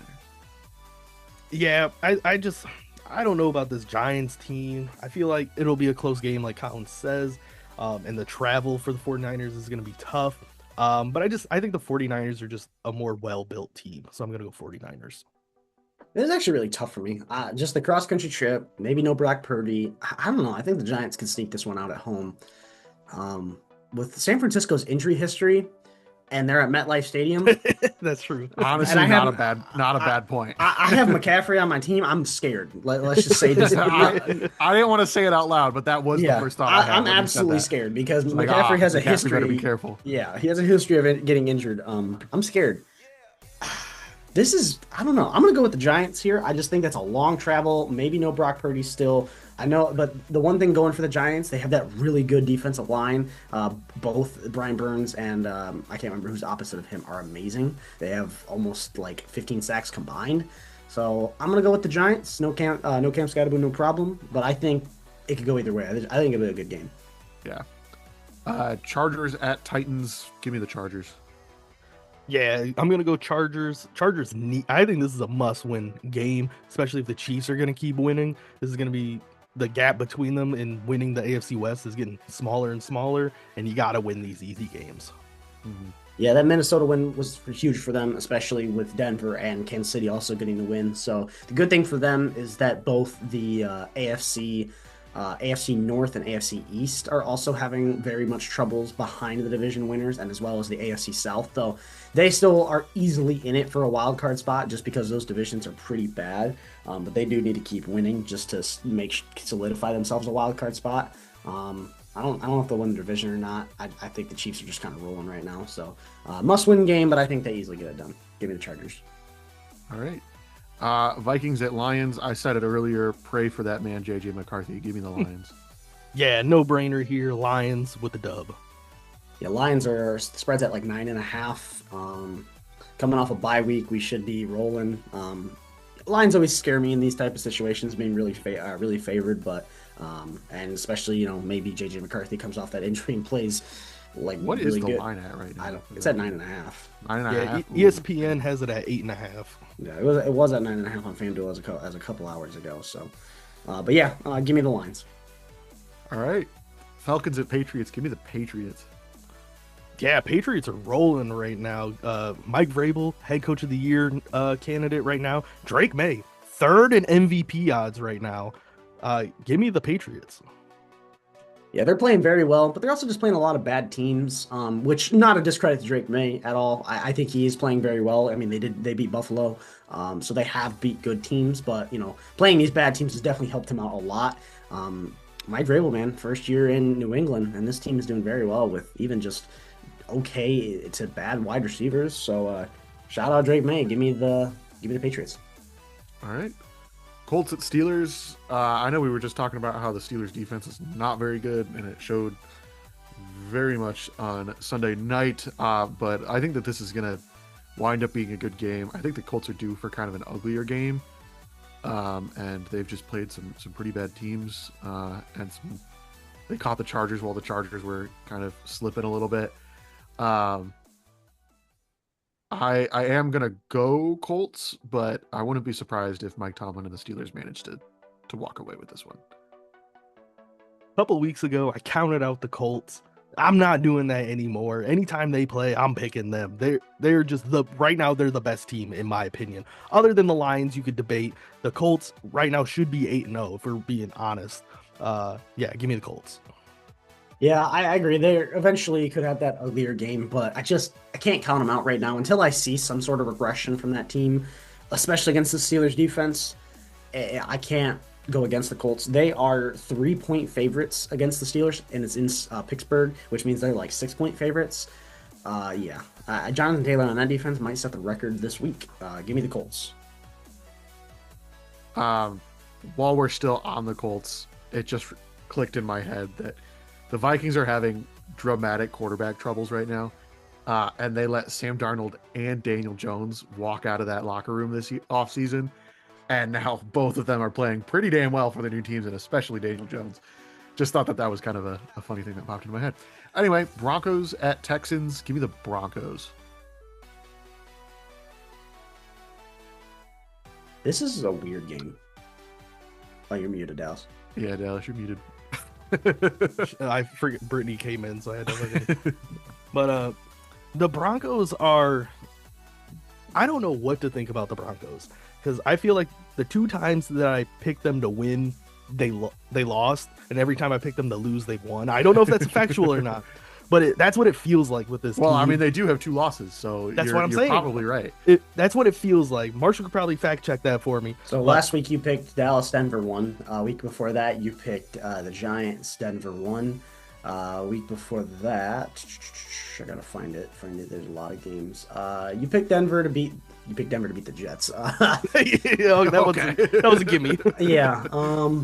B: Yeah, I don't know about this Giants team. I feel like it'll be a close game, like Colin says. And the travel for the 49ers is going to be tough. But I think the 49ers are just a more well-built team. So I'm going to go 49ers.
A: It is actually really tough for me. Just the cross-country trip, maybe no Brock Purdy. I don't know. I think the Giants can sneak this one out at home. With San Francisco's injury history, and they're at MetLife Stadium.
B: That's true.
C: Honestly, not a bad point.
A: I have McCaffrey on my team. I'm scared. Let's just say this.
C: I didn't want to say it out loud, but that was the first thought I had.
A: I'm absolutely scared because
C: Like,
A: McCaffrey has a
C: McCaffrey
A: history.
C: better be careful.
A: Yeah, he has a history of getting injured. I'm scared. This is, I don't know. I'm going to go with the Giants here. I just think that's a long travel. Maybe no Brock Purdy still. I know, but the one thing going for the Giants, they have that really good defensive line. Both Brian Burns and I can't remember who's opposite of him are amazing. They have almost like 15 sacks combined. So I'm going to go with the Giants. No Cam Scatteraboo, no problem. But I think it could go either way. I think it'll be a good game.
C: Yeah. Chargers at Titans. Give me the Chargers.
B: Yeah, I'm gonna go Chargers. I think this is a must-win game, especially if the Chiefs are gonna keep winning. This is gonna be the gap between them in winning the AFC West is getting smaller and smaller, and you gotta win these easy games.
C: Mm-hmm.
A: Yeah, that Minnesota win was huge for them, especially with Denver and Kansas City also getting the win. So the good thing for them is that both the AFC North and AFC East are also having very much troubles behind the division winners, and as well as the AFC South, though they still are easily in it for a wild card spot just because those divisions are pretty bad. But they do need to keep winning just to solidify themselves a wild card spot. I don't know if they'll win the division or not. I think the Chiefs are just kind of rolling right now. So must win game, but I think they easily get it done. Give me the Chargers.
C: All right. Vikings at Lions. I said it earlier. Pray for that man, JJ McCarthy. Give me the Lions.
B: Yeah, no brainer here. Lions with the dub.
A: Yeah, Lions are spreads at like 9.5. Coming off a bye week, we should be rolling. Lions always scare me in these type of situations, being really favored, but and especially maybe JJ McCarthy comes off that injury and plays like
C: What
A: really
C: is the
A: good.
C: line at right now?
A: It's at 9.5.
C: 9.5.
B: Yeah, ESPN has it at 8.5.
A: Yeah, it was at 9.5 on FanDuel as a couple hours ago. So, but yeah, give me the Lions.
C: All right. Falcons at Patriots. Give me the Patriots.
B: Yeah, Patriots are rolling right now. Mike Vrabel, head coach of the year candidate right now. Drake May, third in MVP odds right now. Give me the Patriots.
A: Yeah, they're playing very well, but they're also just playing a lot of bad teams, which not a discredit to Drake May at all. I think he is playing very well. I mean, they beat Buffalo, so they have beat good teams, but playing these bad teams has definitely helped him out a lot. Mike Vrabel, man, first year in New England, and this team is doing very well with even just okay to bad wide receivers. So shout out Drake May. Give me the Patriots.
C: All right. Colts at Steelers. I know we were just talking about how the Steelers defense is not very good, and it showed very much on Sunday night. But I think that this is going to wind up being a good game. I think the Colts are due for kind of an uglier game. And they've just played some pretty bad teams. They caught the Chargers while the Chargers were kind of slipping a little bit. I am going to go Colts, but I wouldn't be surprised if Mike Tomlin and the Steelers managed to walk away with this one.
B: A couple weeks ago, I counted out the Colts. I'm not doing that anymore. Anytime they play, I'm picking them. They're just right now they're the best team in my opinion. Other than the Lions, you could debate. The Colts right now should be 8-0 if we're being honest. Yeah, give me the Colts.
A: Yeah, I agree. They eventually could have that uglier game, but I can't count them out right now until I see some sort of regression from that team, especially against the Steelers defense. I can't go against the Colts. They are 3-point favorites against the Steelers, and it's in Pittsburgh, which means they're like 6-point favorites. Jonathan Taylor on that defense might set the record this week. Give me the Colts.
C: While we're still on the Colts, it just clicked in my head that the Vikings are having dramatic quarterback troubles right now, and they let Sam Darnold and Daniel Jones walk out of that locker room this offseason. And now both of them are playing pretty damn well for their new teams, and especially Daniel Jones. Just thought that was kind of a funny thing that popped into my head. Anyway, Broncos at Texans. Give me the Broncos.
A: This is a weird game. Oh, you're muted, Dallas.
C: Yeah, Dallas, you're muted.
B: I forget Brittany came in, so I had to look at But the Broncos are... I don't know what to think about the Broncos, because I feel like the 2 times that I picked them to win, they lost, and every time I picked them to lose, they've won. I don't know if that's factual or not, but that's what it feels like with this team.
C: I mean, they do have 2 losses, so
B: that's what I'm saying.
C: You're probably right.
B: That's what it feels like. Marshall could probably fact check that for me.
A: So last week you picked Dallas, Denver won. Week before that you picked the Giants, Denver won. Week before that, I gotta find it. There's a lot of games. You picked Denver to beat the Jets.
B: That was a gimme.
A: Yeah.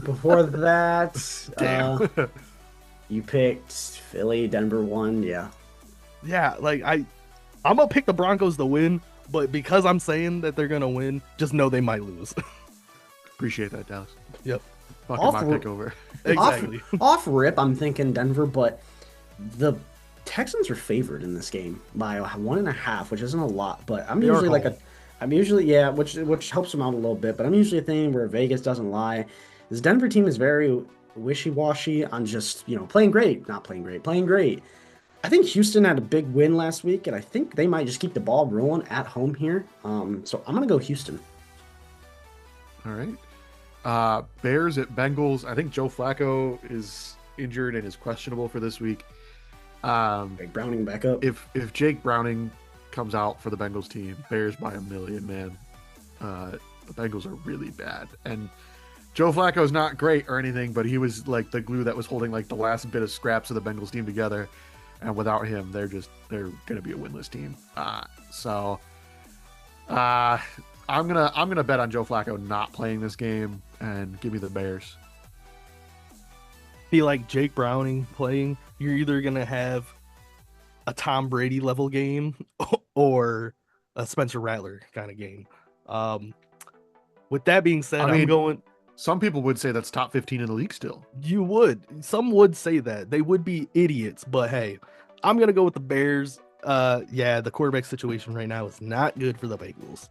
A: Before that, you picked Philly, Denver won. Yeah.
B: Yeah. Like I'm gonna pick the Broncos to win, but because I'm saying that they're gonna win, just know they might lose.
C: Appreciate that, Dallas.
B: Yep.
C: Fucking my pick over.
B: Exactly.
A: Off rip, I'm thinking Denver, but the Texans are favored in this game by 1.5, which isn't a lot. But I'm usually which helps them out a little bit. But I'm usually a thing where Vegas doesn't lie. This Denver team is very wishy-washy on just playing great, not playing great, playing great. I think Houston had a big win last week, and I think they might just keep the ball rolling at home here. So I'm gonna go Houston.
C: All right. Bears at Bengals. I think Joe Flacco is injured and is questionable for this week.
A: Jake Browning back up.
C: If Jake Browning comes out for the Bengals team, Bears by 1 million, man. The Bengals are really bad. And Joe Flacco's not great or anything, but he was like the glue that was holding like the last bit of scraps of the Bengals team together. And without him, they're gonna be a winless team. I'm gonna bet on Joe Flacco not playing this game and give me the Bears.
B: Be like Jake Browning playing, you're either gonna have a Tom Brady level game or a Spencer Rattler kind of game. With that being said, I'm going.
C: Some people would say that's top 15 in the league still.
B: You would. Some would say that. They would be idiots, but hey, I'm gonna go with the Bears. The quarterback situation right now is not good for the Bengals.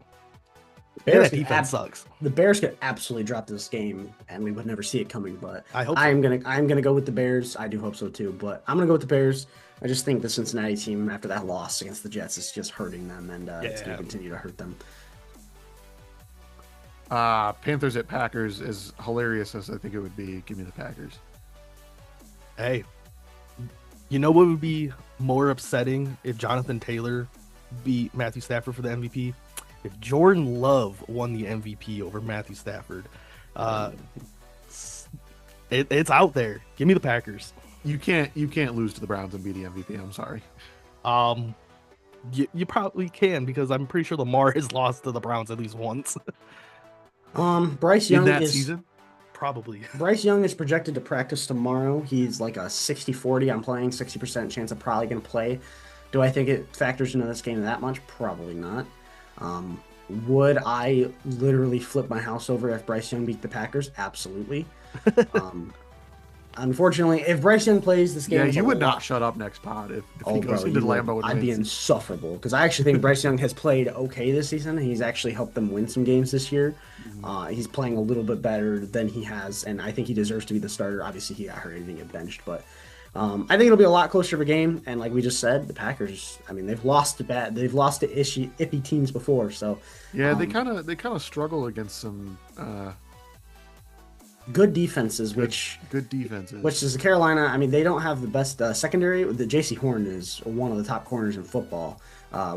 B: That defense sucks.
A: The Bears could absolutely drop this game, and we would never see it coming. But
B: I hope so.
A: I'm gonna go with the Bears. I do hope so too. But I'm gonna go with the Bears. I just think the Cincinnati team, after that loss against the Jets, is just hurting them, and it's gonna continue to hurt them.
C: Panthers at Packers, as hilarious as I think it would be. Give me the Packers.
B: Hey, you know what would be more upsetting if Jonathan Taylor beat Matthew Stafford for the MVP? If Jordan Love won the MVP over Matthew Stafford. It's out there. Give me the Packers.
C: You can't lose to the Browns and be the MVP. I'm sorry.
B: You probably can, because I'm pretty sure Lamar has lost to the Browns at least once.
A: Bryce
C: in
A: Young
C: that
A: is
C: season.
B: Probably.
A: Bryce Young is projected to practice tomorrow. He's like a 60-40 on playing, 60% chance of probably going to play. Do I think it factors into this game that much? Probably not. Um, would I literally flip my house over if Bryce Young beat the Packers? Absolutely. Um, Unfortunately, if Bryce Young plays this game,
C: Yeah,
A: is
C: you
A: a
C: would
A: lot.
C: not shut up next pod if
A: Oh,
C: he
A: bro,
C: goes into
A: you would.
C: Lambeau and
A: I'd be
C: wins.
A: insufferable because I actually think Bryce Young has played okay this season. He's actually helped them win some games this year. He's playing a little bit better than he has, and I think he deserves to be the starter. Obviously, he got hurt and didn't get benched, but I think it'll be a lot closer of a game. And like we just said, the Packers. I mean, they've lost to iffy teams before, so
C: Yeah, they kind of struggle against some
A: good defenses, which
C: good defenses.
A: Which is Carolina. I mean, they don't have the best secondary. The J.C. Horn is one of the top corners in football,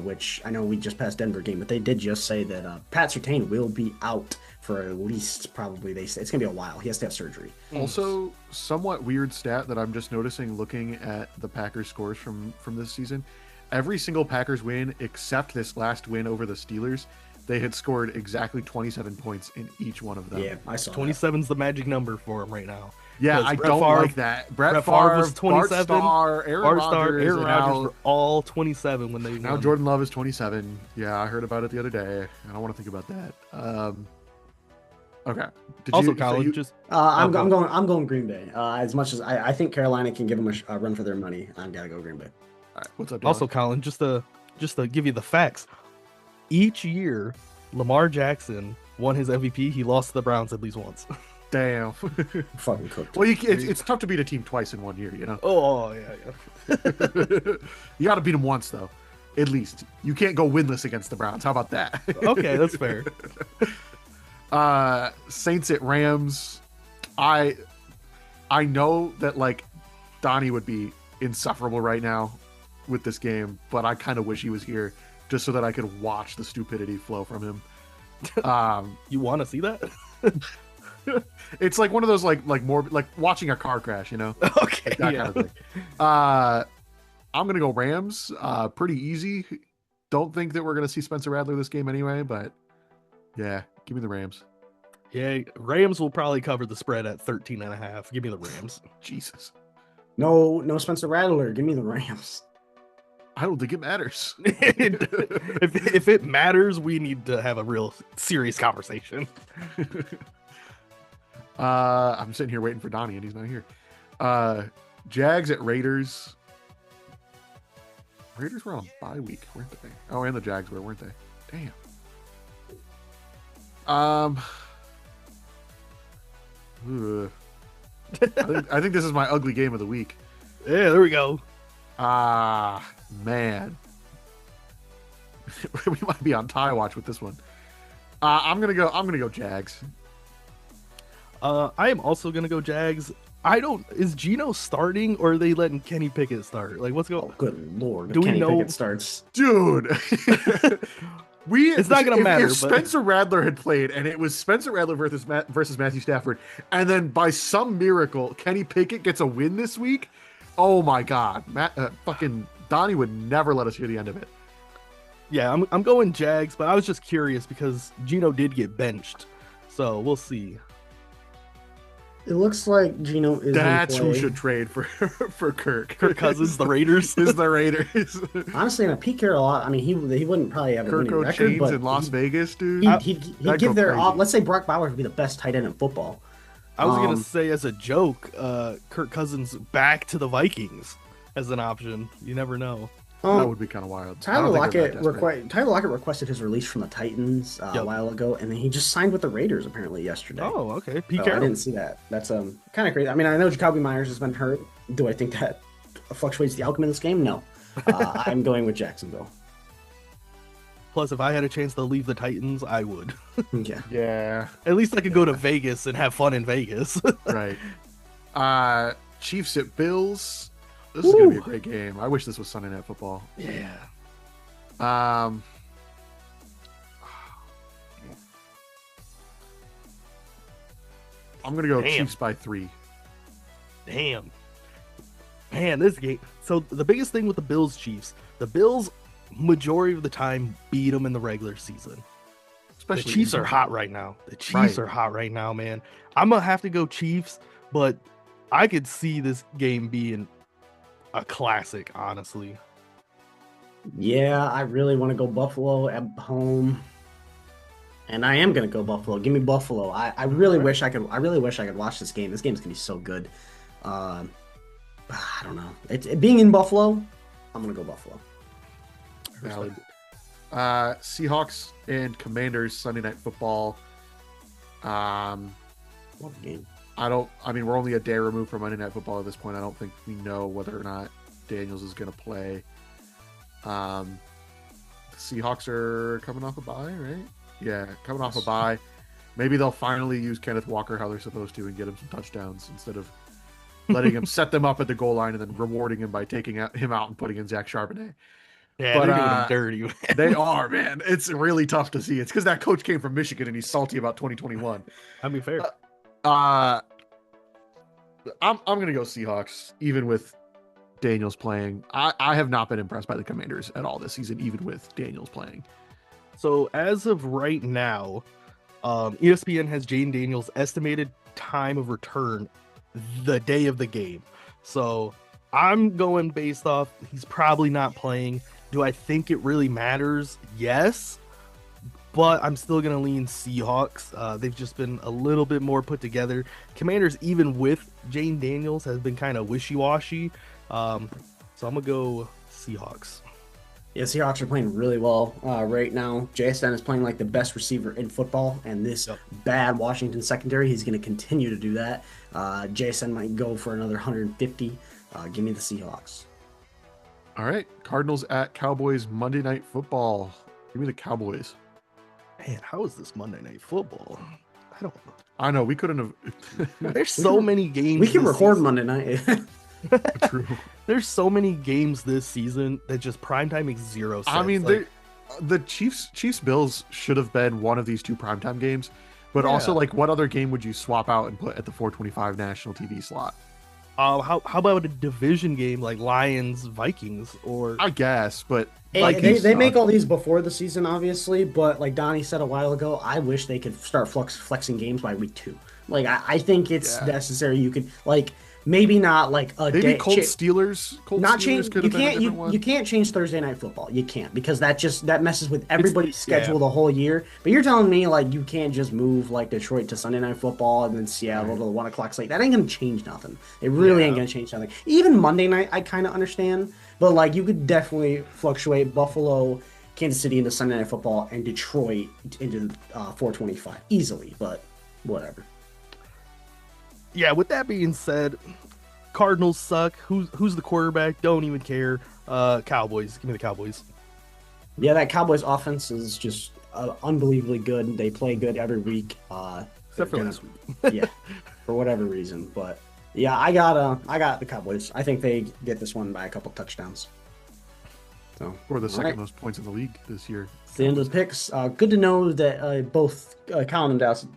A: which I know we just passed Denver game, but they did just say that Pat Surtain will be out for at least probably, they say it's going to be a while. He has to have surgery.
C: Also, somewhat weird stat that I'm just noticing looking at the Packers scores from this season. Every single Packers win except this last win over the Steelers, they had scored exactly 27 points in each one of them.
A: Yeah, I saw
B: 27's the magic number for him right now.
C: Yeah, I don't like that. Brett Favre
B: was 27.
C: Bart Starr, Aaron Rodgers,
B: Aaron
C: and
B: Rodgers were all 27 when they
C: now
B: won.
C: Jordan Love is 27. Yeah, I heard about it the other day. I don't want to think about that. Okay.
B: Also, Colin, just
A: I'm going Green Bay. As much as I think Carolina can give them a run for their money, I've got to go Green Bay.
C: All right, what's up,
B: also, Colin, just to give you the facts. Each year, Lamar Jackson won his MVP. He lost to the Browns at least once.
C: Damn.
A: Fucking cooked.
C: Well, it's tough to beat a team twice in 1 year, you know?
B: Oh, yeah.
C: You got to beat them once, though. At least. You can't go winless against the Browns. How about that?
B: Okay, that's fair.
C: Saints at Rams. I know that, like, Donnie would be insufferable right now with this game, but I kind of wish he was here just so that I could watch the stupidity flow from him.
B: You want to see that?
C: It's like one of those like more like watching a car crash, you know?
B: Okay,
C: That
B: yeah.
C: kind of thing. I'm gonna go Rams. Pretty easy. Don't think that we're gonna see Spencer Rattler this game anyway, but yeah, give me the Rams.
B: Yeah, Rams will probably cover the spread at 13.5. Give me the Rams.
C: Jesus.
A: No Spencer Rattler. Give me the Rams.
C: I don't think it matters.
B: if it matters, we need to have a real serious conversation.
C: I'm sitting here waiting for Donnie and he's not here. Jags at Raiders. Raiders were on a bye week, weren't they? Oh, and the Jags were, weren't they? Damn. I think this is my ugly game of the week.
B: Yeah, there we go.
C: Man. We might be on tie watch with this one. I'm gonna go Jags.
B: I am also gonna go Jags. Is Geno starting or are they letting Kenny Pickett start? Like, what's going on?
A: Oh, good lord.
B: Do we
A: Kenny
B: know-
A: Pickett starts?
C: Dude.
B: It's not gonna matter,
C: If
B: but-
C: Spencer Rattler had played and it was Spencer Rattler versus Matthew Stafford, and then by some miracle Kenny Pickett gets a win this week, oh my god, fucking Donnie would never let us hear the end of it.
B: Yeah, I'm going Jags, but I was just curious because Geno did get benched, so we'll see.
A: It looks like Geno is.
C: That's
A: in
C: who
A: play.
C: should trade for Kirk.
B: Kirk Cousins, the Raiders.
C: Is the Raiders.
A: Honestly, in a Pete Carroll, I mean, he wouldn't probably have a
C: Kirk
A: winning record,
C: Chains
A: but
C: in Las Vegas, dude.
A: he'd
C: That'd
A: give
C: go
A: their.
C: crazy.
A: Let's say Brock Bowers would be the best tight end in football.
B: I was gonna say as a joke, Kirk Cousins back to the Vikings as an option. You never know.
C: That would be kind of wild. I
A: Tyler
C: don't think they're that
A: Lockett
C: desperate.
A: Tyler Lockett requested his release from the Titans a
B: Yep.
A: while ago, and then he just signed with the Raiders apparently yesterday.
B: Oh, okay. Pete
A: So I
B: Carroll.
A: didn't see that. That's kind of crazy. I mean, I know Jacoby Myers has been hurt. Do I think that fluctuates the outcome of this game? No. I'm going with Jacksonville.
B: Plus, if I had a chance to leave the Titans, I would.
A: Yeah.
C: Yeah,
B: At least I could go to Vegas and have fun in Vegas.
C: right. Chiefs at Bills. This is gonna be a great game. I wish this was Sunday Night Football.
B: Yeah.
C: I'm gonna go
B: Damn.
C: Chiefs by 3.
B: Damn. Man, this game. So the biggest thing with the Bills Chiefs, the Bills majority of the time beat them in the regular season.
C: especially
B: the Chiefs are hot right now. The Chiefs are hot right now, man. I'm gonna have to go Chiefs, but I could see this game being a classic, honestly.
A: Yeah, I really want to go Buffalo at home. And I am gonna go Buffalo. Give me Buffalo. I really wish I could. I really wish I could watch this game. This game's gonna be so good. I don't know. Being in Buffalo, I'm gonna go Buffalo.
C: Valid. Seahawks and Commanders Sunday Night Football.
A: Love the game.
C: I mean, we're only a day removed from Monday Night Football at this point. I don't think we know whether or not Daniels is going to play. The Seahawks are coming off a bye, right? Yeah, coming off a bye. Maybe they'll finally use Kenneth Walker how they're supposed to and get him some touchdowns instead of letting him set them up at the goal line and then rewarding him by taking him out and putting in Zach Charbonnet.
B: Yeah, but, they're doing them dirty. Man.
C: They are, man. It's really tough to see. It's because that coach came from Michigan and he's salty about 2021.
B: I mean, fair.
C: I'm gonna go Seahawks, even with Daniels playing. I have not been impressed by the Commanders at all this season, even with Daniels playing.
B: So as of right now, ESPN has Jaden Daniels' estimated time of return the day of the game. So I'm going based off he's probably not playing. Do I think it really matters? Yes. But I'm still going to lean Seahawks. They've just been a little bit more put together. Commanders, even with Jaden Daniels, has been kind of wishy-washy. So I'm going to go Seahawks.
A: Yeah, Seahawks are playing really well right now. JSN is playing like the best receiver in football, and this bad Washington secondary, he's going to continue to do that. JSN might go for another 150. Give me the Seahawks.
C: All right, Cardinals at Cowboys Monday Night Football. Give me the Cowboys.
B: Man, how is this Monday Night Football? I don't know.
C: I know we couldn't have.
B: There's so many games.
A: We can record Monday night.
C: True.
B: There's so many games this season that just primetime makes zero sense.
C: I mean, the Chiefs Bills should have been one of these two primetime games, but also like what other game would you swap out and put at the 425 national TV slot?
B: How about a division game like Lions Vikings or
C: I guess, but
A: they make all these before the season, obviously. But like Donnie said a while ago, I wish they could start flexing games by week 2. Like I think it's necessary. You could like. Maybe not like a
C: maybe
A: day.
C: Colts Steelers.
A: You can't change Thursday Night Football. You can't because that messes with everybody's schedule the whole year. But you're telling me like you can't just move like Detroit to Sunday Night Football and then Seattle to the 1 o'clock slate. That ain't gonna change nothing. It really ain't gonna change nothing. Even Monday night, I kind of understand, but like you could definitely fluctuate Buffalo, Kansas City into Sunday Night Football and Detroit into 425 easily. But whatever.
B: Yeah, with that being said, Cardinals suck. Who's the quarterback? Don't even care. Cowboys. Give me the Cowboys.
A: Yeah, that Cowboys offense is just unbelievably good. They play good every week.
B: Except for last week.
A: Yeah, for whatever reason. But yeah, I got the Cowboys. I think they get this one by a couple touchdowns. So
C: or the second most points in the league this year.
A: It's the end of the picks. Good to know that both Colin and Dallas,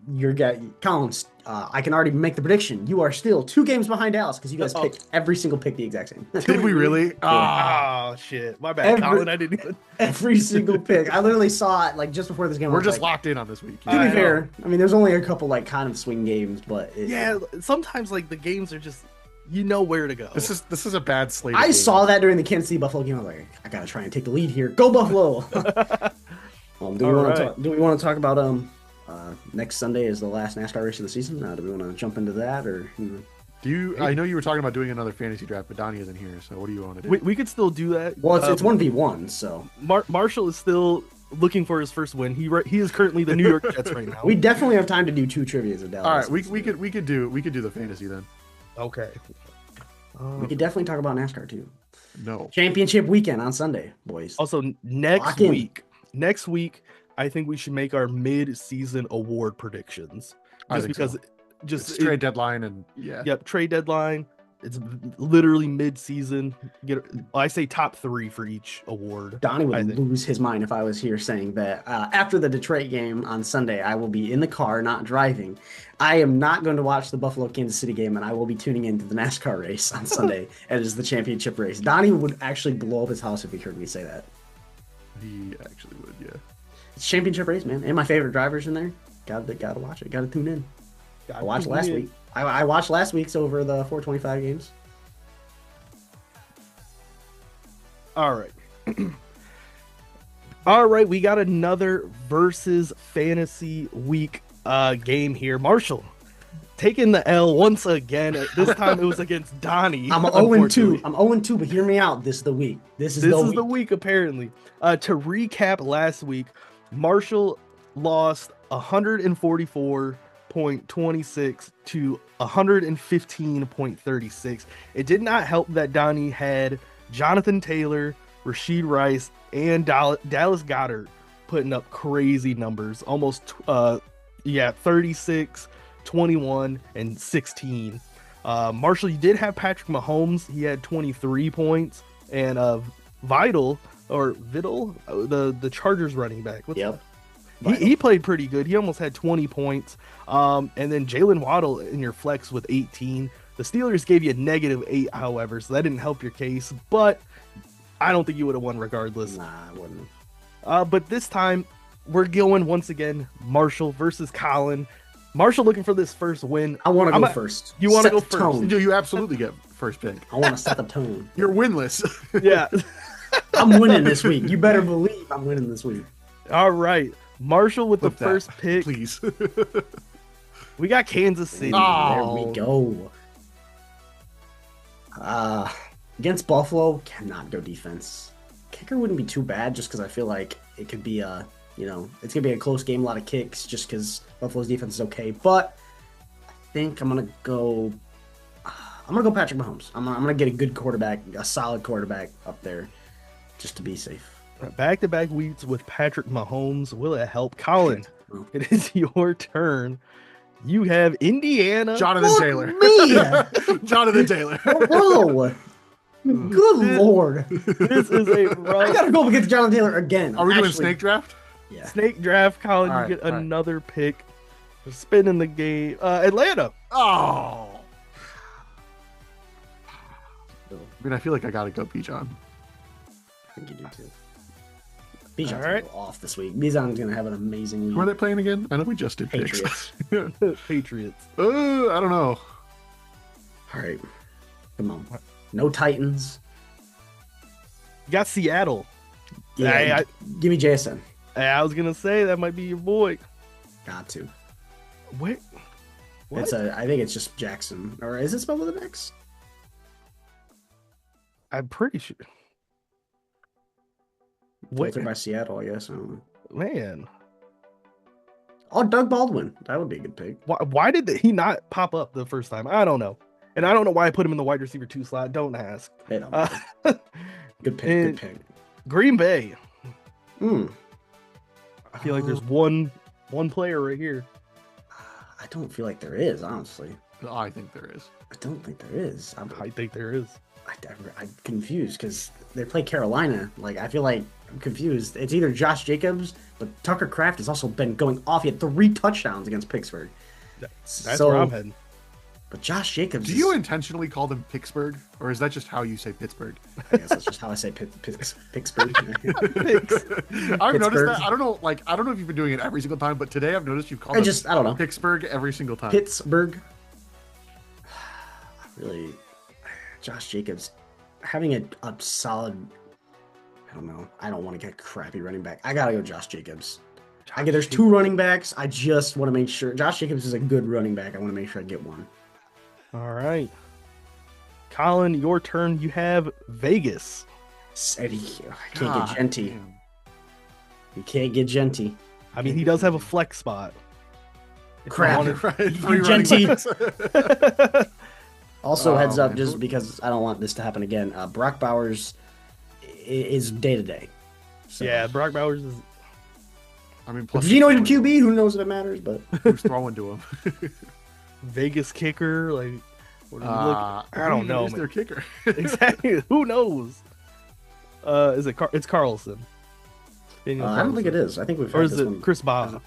A: Colin's. I can already make the prediction. You are still 2 games behind Dallas because you guys picked every single pick the exact same.
C: Did we really?
B: Oh shit! My bad, Colin. I didn't even.
A: Every single pick. I literally saw it like just before this game.
C: We're just locked in on this week.
A: To be fair, I mean, there's only a couple like kind of swing games, but
B: sometimes like the games are just where to go.
C: This is a bad slate.
A: I saw that during the Kansas City Buffalo game. I was like, I gotta try and take the lead here. Go Buffalo! Do we want to talk about next Sunday is the last NASCAR race of the season? Do we want to jump into that or?
C: Do you? I know you were talking about doing another fantasy draft, but Donnie isn't here. So what do you want to do?
B: We could still do that.
A: Well, it's 1v1, so
B: Marshall is still looking for his first win. He is currently the New York Jets right now.
A: We definitely have time to do 2 trivias of Dallas.
C: All right, we could do the fantasy then.
B: Okay.
A: We could definitely talk about NASCAR too.
C: No.
A: Championship weekend on Sunday, boys.
B: Also, next week, I think we should make our mid-season award predictions. Just because,
C: it's trade deadline and
B: Yep, trade deadline. It's literally mid-season. I say top 3 for each award.
A: Donnie would lose his mind if I was here saying that after the Detroit game on Sunday, I will be in the car, not driving. I am not going to watch the Buffalo Kansas City game, and I will be tuning into the NASCAR race on Sunday. It is the championship race. Donnie would actually blow up his house if he heard me say that.
C: He actually would, yeah.
A: It's championship race, man. And my favorite drivers in there. Gotta watch it. Gotta tune in. I watched last week. I watched last week's over the 425 games.
B: All right. All right, we got another versus fantasy week game here. Marshall taking the L once again. This time it was against Donnie.
A: I'm 0-2. I'm 0-2, but hear me out. This is the week. This is the
B: week, apparently. To recap last week, Marshall lost 144.26 to 115.36. It did not help that Donnie had Jonathan Taylor, Rashid Rice, and Dallas Goddard putting up crazy numbers. Almost 36, 21, and 16. Marshall, you did have Patrick Mahomes. He had 23 points. And Vidal, the Chargers running back. He played pretty good. He almost had 20 points. And then Jalen Waddle in your flex with 18. The Steelers gave you a -8, however, so that didn't help your case. But I don't think you would have won regardless.
A: Nah, I wouldn't.
B: But this time, we're going once again, Marshall versus Colin. Marshall looking for this first win.
A: I want to go first.
B: You want to go first?
A: Tone.
C: You absolutely get first pick.
A: I want to set the tone.
C: You're winless.
B: Yeah.
A: I'm winning this week. You better believe I'm winning this week.
B: All right. Marshall with the first pick.
C: Please.
B: We got Kansas City.
A: There we go. Against Buffalo, cannot go defense. Kicker wouldn't be too bad just because I feel like it could be it's going to be a close game, a lot of kicks just because Buffalo's defense is okay. But I think I'm going to go Patrick Mahomes. I'm going to get a good quarterback, a solid quarterback up there just to be safe.
B: Back-to-back weeks with Patrick Mahomes. Will it help? Colin, it is your turn. You have Indiana.
C: Jonathan Taylor.
A: Me!
C: Jonathan Taylor.
A: Bro! Good Lord.
B: This is a rough...
A: I got to go up against Jonathan Taylor again.
C: Are we doing snake draft?
B: Yeah. Snake draft, Colin. You get another pick. Spin in the game. Atlanta.
C: Oh. I mean, I feel like I got to go Bijan.
A: I think you do too. Bijan's going to go off this week. Bijan's going to have an amazing week.
C: Who are they playing again? I know we just did
A: Patriots.
B: Patriots.
C: I don't know.
A: All right. Come on. No Titans.
B: You got Seattle.
A: Yeah, give me Jason.
B: I was going to say that might be your boy.
A: Got to.
B: Wait. What?
A: I think it's just Jackson. Or is it spelled with an X?
B: I'm pretty sure.
A: Filtered by Seattle, I guess.
B: Man.
A: Oh, Doug Baldwin. That would be a good pick.
B: Why did he not pop up the first time? I don't know. And I don't know why I put him in the wide receiver 2 slot. Don't ask.
A: Hey, good pick. Good pick.
B: Green Bay.
A: I
B: feel like there's one player right here.
A: I don't feel like there is, honestly.
C: I think there is.
A: I don't think there is.
B: I think there is.
A: I'm confused because they play Carolina. Like, I feel like I'm confused. It's either Josh Jacobs, but Tucker Kraft has also been going off. He had 3 touchdowns against Pittsburgh.
B: That's where I'm heading.
A: But Josh Jacobs.
C: Do you intentionally call them Pittsburgh, or is that just how you say Pittsburgh?
A: I guess that's just how I say Pittsburgh.
C: I've noticed that. I don't know. I don't know if you've been doing it every single time, but today I've noticed you've called it.
A: I don't know.
C: Pittsburgh every single time.
A: Pittsburgh. Really, Josh Jacobs having a solid. I don't know. I don't want to get crappy running back. I gotta go Josh Jacobs. There's 2 running backs. I just want to make sure Josh Jacobs is a good running back. I want to make sure I get one.
B: All right. Colin, your turn. You have Vegas.
A: Eddie, I can't get Genty. Damn. You can't get Genty.
B: I mean, he does have a flex spot.
A: Crap.
C: Genty.
A: Also, heads up, just because I don't want this to happen again. Brock Bowers is day to day.
B: Yeah, Brock Bowers is.
C: I mean, plus
A: Gino to QB, who knows if it matters, but
C: who's throwing to him?
B: Vegas kicker, like what are you
C: I don't know. Who's their kicker?
B: Exactly. Who knows? It's Carlson.
A: I don't think it is. I think we've.
B: Or is it Chris Barr?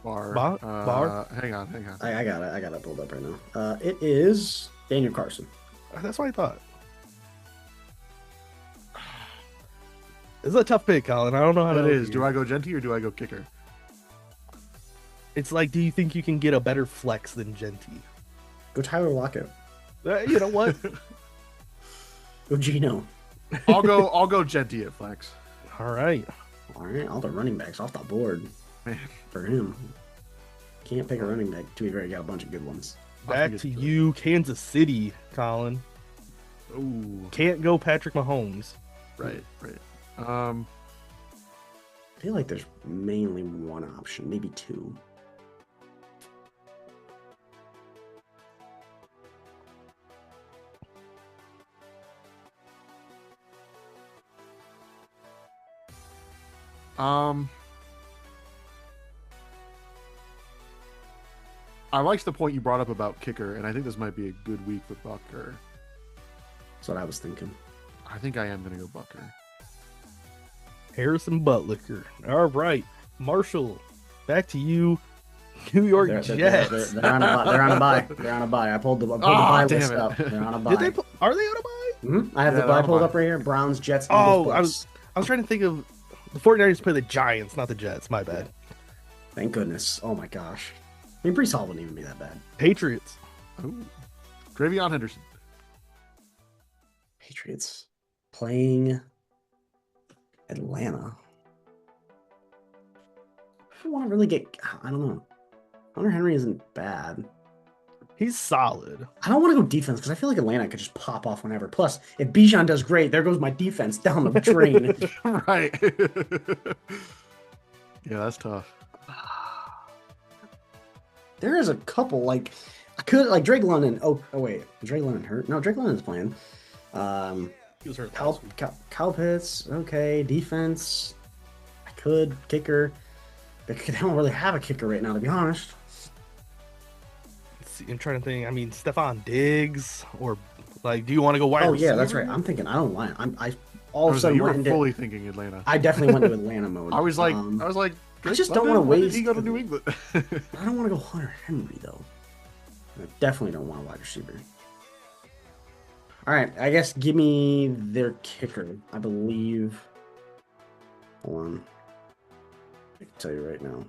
C: Barr. Hang on.
A: I got it pulled up right now. It is Daniel Carson.
B: That's what I thought. It's a tough pick, Colin. I don't know how
C: It
B: to.
C: is. Do I go Genty or do I go kicker?
B: It's like, do you think you can get a better flex than Genty?
A: Go Tyler Lockett.
B: You know what?
A: Go Gino.
C: I'll go Genty at flex.
B: All right.
A: All right, all the running backs off the board
C: Man.
A: for him. Can't pick a running back till we've already got a bunch of good ones.
B: Back to you, Kansas City, Colin.
C: Ooh.
B: Can't go Patrick Mahomes.
C: Right.
A: I feel like there's mainly one option, maybe two.
C: I liked the point you brought up about kicker, and I think this might be a good week for Bucker.
A: That's what I was thinking.
C: I think I am going to go Bucker.
B: Harrison Butker. All right. Marshall, back to you. New York Jets.
A: They're on a bye. They're on a bye. I pulled the bye list up. They're on a bye.
B: Are they on a bye?
A: Mm-hmm. I have the bye pulled up right here. Browns, Jets,
B: Oh,
A: Eagles,
B: I was trying to think of the 49ers play the Giants, not the Jets. My bad.
A: Thank goodness. Oh my gosh. I mean, Brees Hall wouldn't even be that bad.
B: Patriots.
C: Ooh. Travion Henderson.
A: Patriots playing Atlanta. I don't want to really get. I don't know. Hunter Henry isn't bad.
B: He's solid.
A: I don't want to go defense because I feel like Atlanta could just pop off whenever. Plus, if Bijan does great, there goes my defense down the drain.
C: Right. Yeah, that's tough.
A: There is a couple like I could like Drake London. Oh wait, Drake London hurt? No, Drake London's playing.
B: He was hurt.
A: Kyle Pitts, okay. Defense, I could kicker. They don't really have a kicker right now, to be honest.
B: Let's see, I'm trying to think. I mean, Stephon Diggs, or like, do you want to go wide?
A: Oh yeah,
B: receiver?
A: that's right. I'm thinking I don't line. I all of a
C: You
A: sudden
C: were
A: went into.
C: fully thinking Atlanta.
A: I definitely went to Atlanta mode.
C: I was like,
A: I just don't
C: London?
A: want to
C: When did
A: waste.
C: he go to New England?
A: I don't want to go Hunter Henry though. I definitely don't want a wide receiver. All right, I guess give me their kicker. I believe. Hold on. I can tell you right now.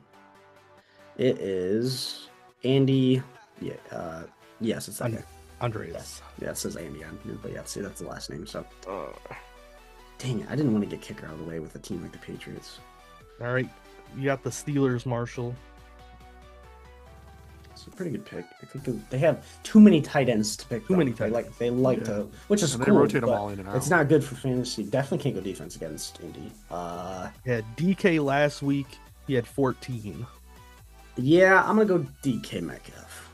A: It is Andy. Yeah. Yes, it's that guy.
B: Andreas.
A: Yeah, it says Andy on here, but yeah, see, that's the last name. So, dang it, I didn't want to get kicker out of the way with a team like the Patriots.
B: All right, you got the Steelers, Marshall.
A: It's a pretty good pick. I think they have too many tight ends to pick.
B: Too many
A: They
B: tight
A: like
C: Yeah.
A: to, which is
C: And they
A: cool.
C: rotate them
A: but
C: all in and out.
A: It's not good for fantasy. Definitely can't go defense against Indy.
B: Yeah, DK last week he had 14.
A: Yeah, I'm gonna go DK Metcalf.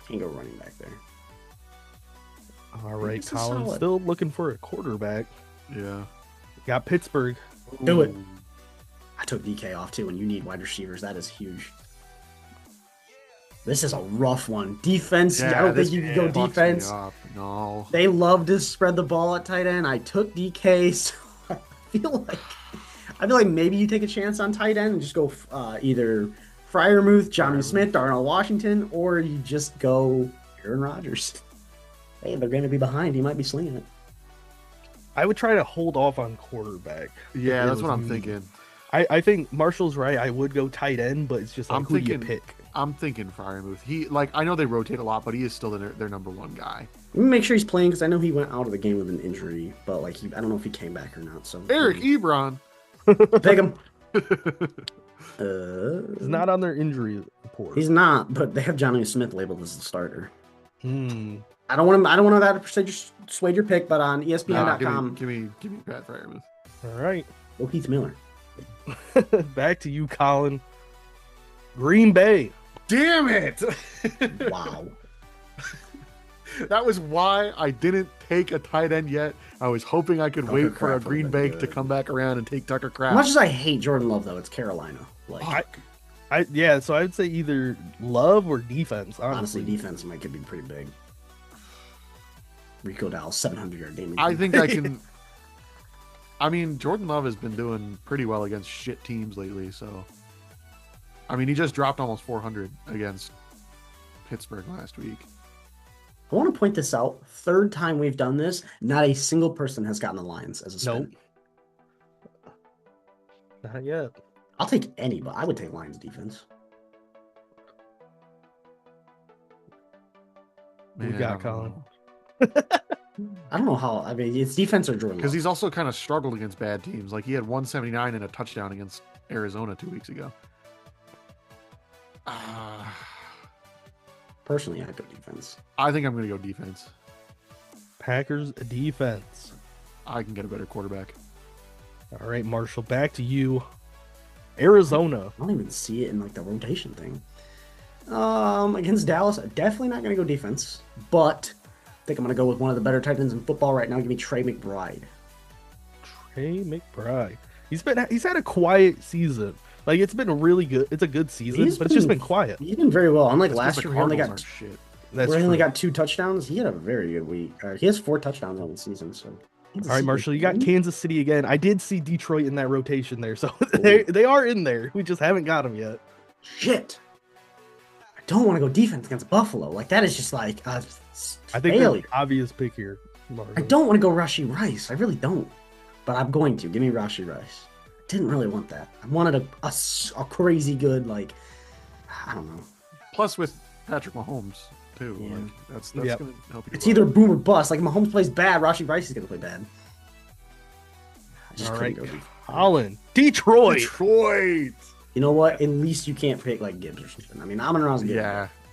A: Can't go running back there.
B: All right,
A: This is
B: Colin,
A: solid.
B: still looking for a quarterback.
C: Yeah.
B: Got Pittsburgh.
A: Do it. I took DK off too, and you need wide receivers. That is huge. This is a rough one. Defense. I don't think you can go
C: fucks me
A: defense.
C: up. No.
A: They love to spread the ball at tight end. I took DK, so I feel like maybe you take a chance on tight end and just go either Freiermuth, Johnny Smith, Darnell Washington, or you just go Aaron Rodgers. Hey, they're going to be behind. He might be slinging it.
B: I would try to hold off on quarterback.
C: Yeah,
B: It
C: that's what
B: was
C: I'm
B: me.
C: thinking.
B: I think Marshall's right. I would go tight end, but it's just like,
C: I'm
B: who do you
C: thinking-
B: pick?
C: I'm thinking Freiermuth. He I know they rotate a lot, but he is still their number one guy.
A: Let me make sure he's playing because I know he went out of the game with an injury, but like I don't know if he came back or not. So
C: Eric Ebron.
A: pick him.
B: He's not on their injury report.
A: He's not, but they have Johnny Smith labeled as the starter.
B: Hmm.
A: I don't want that to just sway your pick, but on ESPN.com,
C: Give me Pat Freiermuth.
B: All right.
A: go Heath Miller.
B: Back to you, Colin. Green Bay.
C: Damn it!
A: Wow.
C: That was why I didn't take a tight end yet. I was hoping I could
A: Tucker
C: wait for a
A: Kraft
C: Green
A: would've been
C: Bay to
A: good.
C: come back around and take Tucker
A: As
C: Kraft.
A: much as I hate Jordan Love, though, it's Carolina. Like
B: So I'd say either love or defense.
A: honestly,
B: Honestly,
A: defense might could be pretty big. Rico Dowell, 700-yard game.
C: I think I can. I mean, Jordan Love has been doing pretty well against shit teams lately. So, I mean, he just dropped almost 400 against Pittsburgh last week.
A: I want to point this out. Third time we've done this, not a single person has gotten the Lions as a spin.
B: Nope. Not yet.
A: I'll take any, but I would take Lions defense.
B: We got Colin.
A: I don't know how. I mean, it's defense or Jordan.
C: Because he's also kind of struggled against bad teams. Like he had 179 and a touchdown against Arizona 2 weeks ago.
A: Personally, I'd go defense.
C: I think I'm going to go defense.
B: Packers defense.
C: I can get a better quarterback.
B: All right, Marshall, back to you. Arizona.
A: I don't even see it in like the rotation thing. Against Dallas, definitely not going to go defense, but I think I'm going to go with one of the better tight ends in football right now. Give me Trey McBride.
B: Trey McBride. He's had a quiet season. Like it's been really good. It's a good season, but it's just been quiet.
A: He's been very well. Unlike
C: It's
A: last year, he only got
C: shit.
B: That's
A: he only
B: true.
A: got 2 touchdowns. He had a very good week. He has 4 touchdowns on the season. So,
B: All right, Marshall, you got Kansas City again. I did see Detroit in that rotation there, so they are in there. We just haven't got them yet.
A: Shit. I don't want to go defense against Buffalo. Like that is just like
B: I think
A: failure.
B: the obvious pick here. Marshall.
A: I don't want to go Rashi Rice. I really don't. But I'm going to. Give me Rashi Rice. I didn't really want that. I wanted a crazy good, like, I don't know.
C: Plus with Patrick Mahomes too.
A: Yeah.
C: Like that's
B: Yep.
C: going to help you.
A: It's either boom or bust. Like Mahomes plays bad, Rashi Rice is going to play bad. I just
B: All
A: couldn't
B: right,
A: go defense.
B: Colin, Detroit.
C: Detroit.
A: You know what? At least you can't pick like Gibbs or something. I mean, Amon-Ra's good.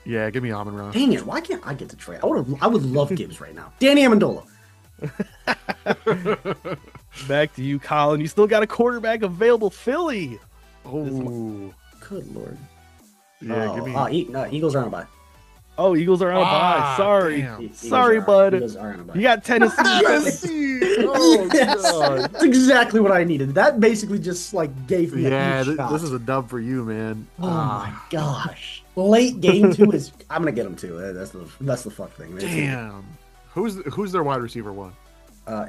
C: Yeah. Give me Amon-Ra.
A: Dang it! Why can't I get to trade? I would love Gibbs right now. Danny Amendola.
B: Back to you, Colin. You still got a quarterback available. Philly.
C: Oh.
A: Good lord.
C: Yeah. Give me.
A: Eagles are on a bye.
B: Oh, Eagles are on a bye. Sorry.
C: Damn.
A: Eagles
B: Sorry,
A: are-
B: bud.
A: Eagles are on a bye.
B: You got Tennessee.
C: Oh,
A: Yes,
C: God.
A: that's exactly what I needed. That basically just like gave me
C: Yeah,
A: a huge shot.
C: this is a dub for you, man.
A: Oh my gosh! Late game 2 is. I'm gonna get him too. That's the fuck thing.
C: Damn. Who's their wide receiver one?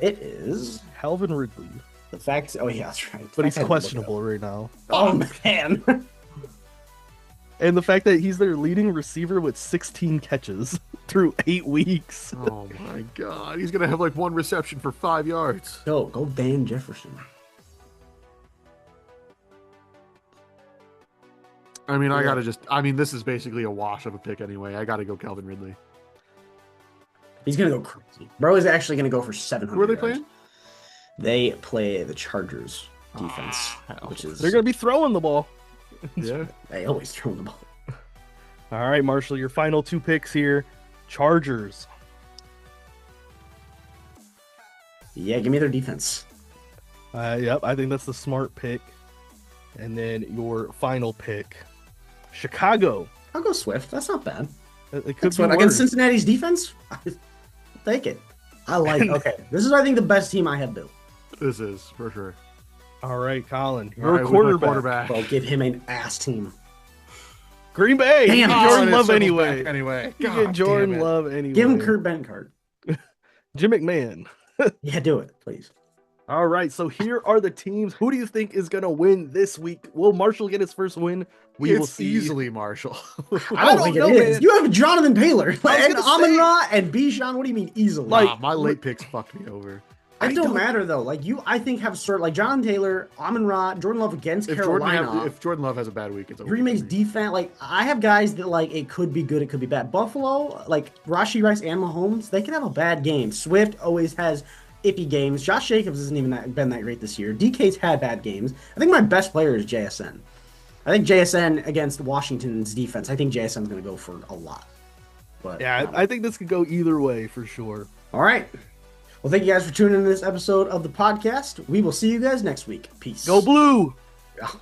A: It is
B: Calvin Ridley.
A: the fact. Oh yeah, that's right.
B: But he's
A: I had to look it
B: questionable right now.
A: up. Oh man.
B: And the fact that he's their leading receiver with 16 catches through 8 weeks.
C: Oh my God. He's gonna have like 1 reception for 5 yards.
A: Go Van Jefferson.
C: I mean, I
A: Yeah.
C: gotta just. I mean, this is basically a wash of a pick anyway. I gotta go Calvin Ridley.
A: He's gonna go crazy. Bro is actually gonna go for 700.
C: Who are they
A: yards.
C: playing?
A: They play the Chargers defense,
C: hell.
A: which is
B: They're going to be throwing the ball.
C: Yeah.
A: they always throw the ball.
B: All right, Marshall, your final 2 picks here. Chargers.
A: Yeah, give me their defense.
B: Yep, I think that's the smart pick. And then your final pick, Chicago.
A: I'll go Swift. That's not bad.
B: It could
A: That's
B: be
A: what,
B: worse.
A: against Cincinnati's defense. I'll take it. I like. Okay, this is I think the best team I have built.
C: This is for sure.
B: All right, Colin,
C: All
B: your
C: right, who's my
B: quarterback.
A: Bro, give him an ass team.
B: Green Bay.
A: Damn,
B: You get
A: oh,
B: Jordan
C: and it
B: Love
C: circles
B: anyway.
C: back Anyway.
B: You
C: God
B: get Jordan
C: damn it.
B: Love anyway.
A: Give him Kurt Benkert.
B: Jim McMahon.
A: Yeah, do it, please.
B: All right, so here are the teams. Who do you think is going to win this week? Will Marshall get his first win? We will
C: It's
B: see.
C: easily Marshall.
A: I don't think it is.
B: man.
A: You have Jonathan Taylor and
B: gonna say-
A: Amon-Ra and Bijan. What do you mean easily?
B: Like-
C: My late picks fucked me over.
A: it don't matter though. Like you, I think have certain like Jonathan Taylor, Amon-Ra, Jordan Love against
C: If
A: Carolina.
C: Jordan Love has a bad week, it's over.
A: Green Bay's defense, like I have guys that like it could be good, it could be bad. Buffalo, like Rashi Rice and Mahomes, they can have a bad game. Swift always has iffy games. Josh Jacobs hasn't even been that great this year. DK's had bad games. I think my best player is JSN. I think JSN against Washington's defense. I think JSN's going to go for a lot. But
B: Yeah, I think this could go either way for sure.
A: all right. Well, thank you guys for tuning in to this episode of the podcast. We will see you guys next week. Peace.
B: Go Blue!
A: Oh,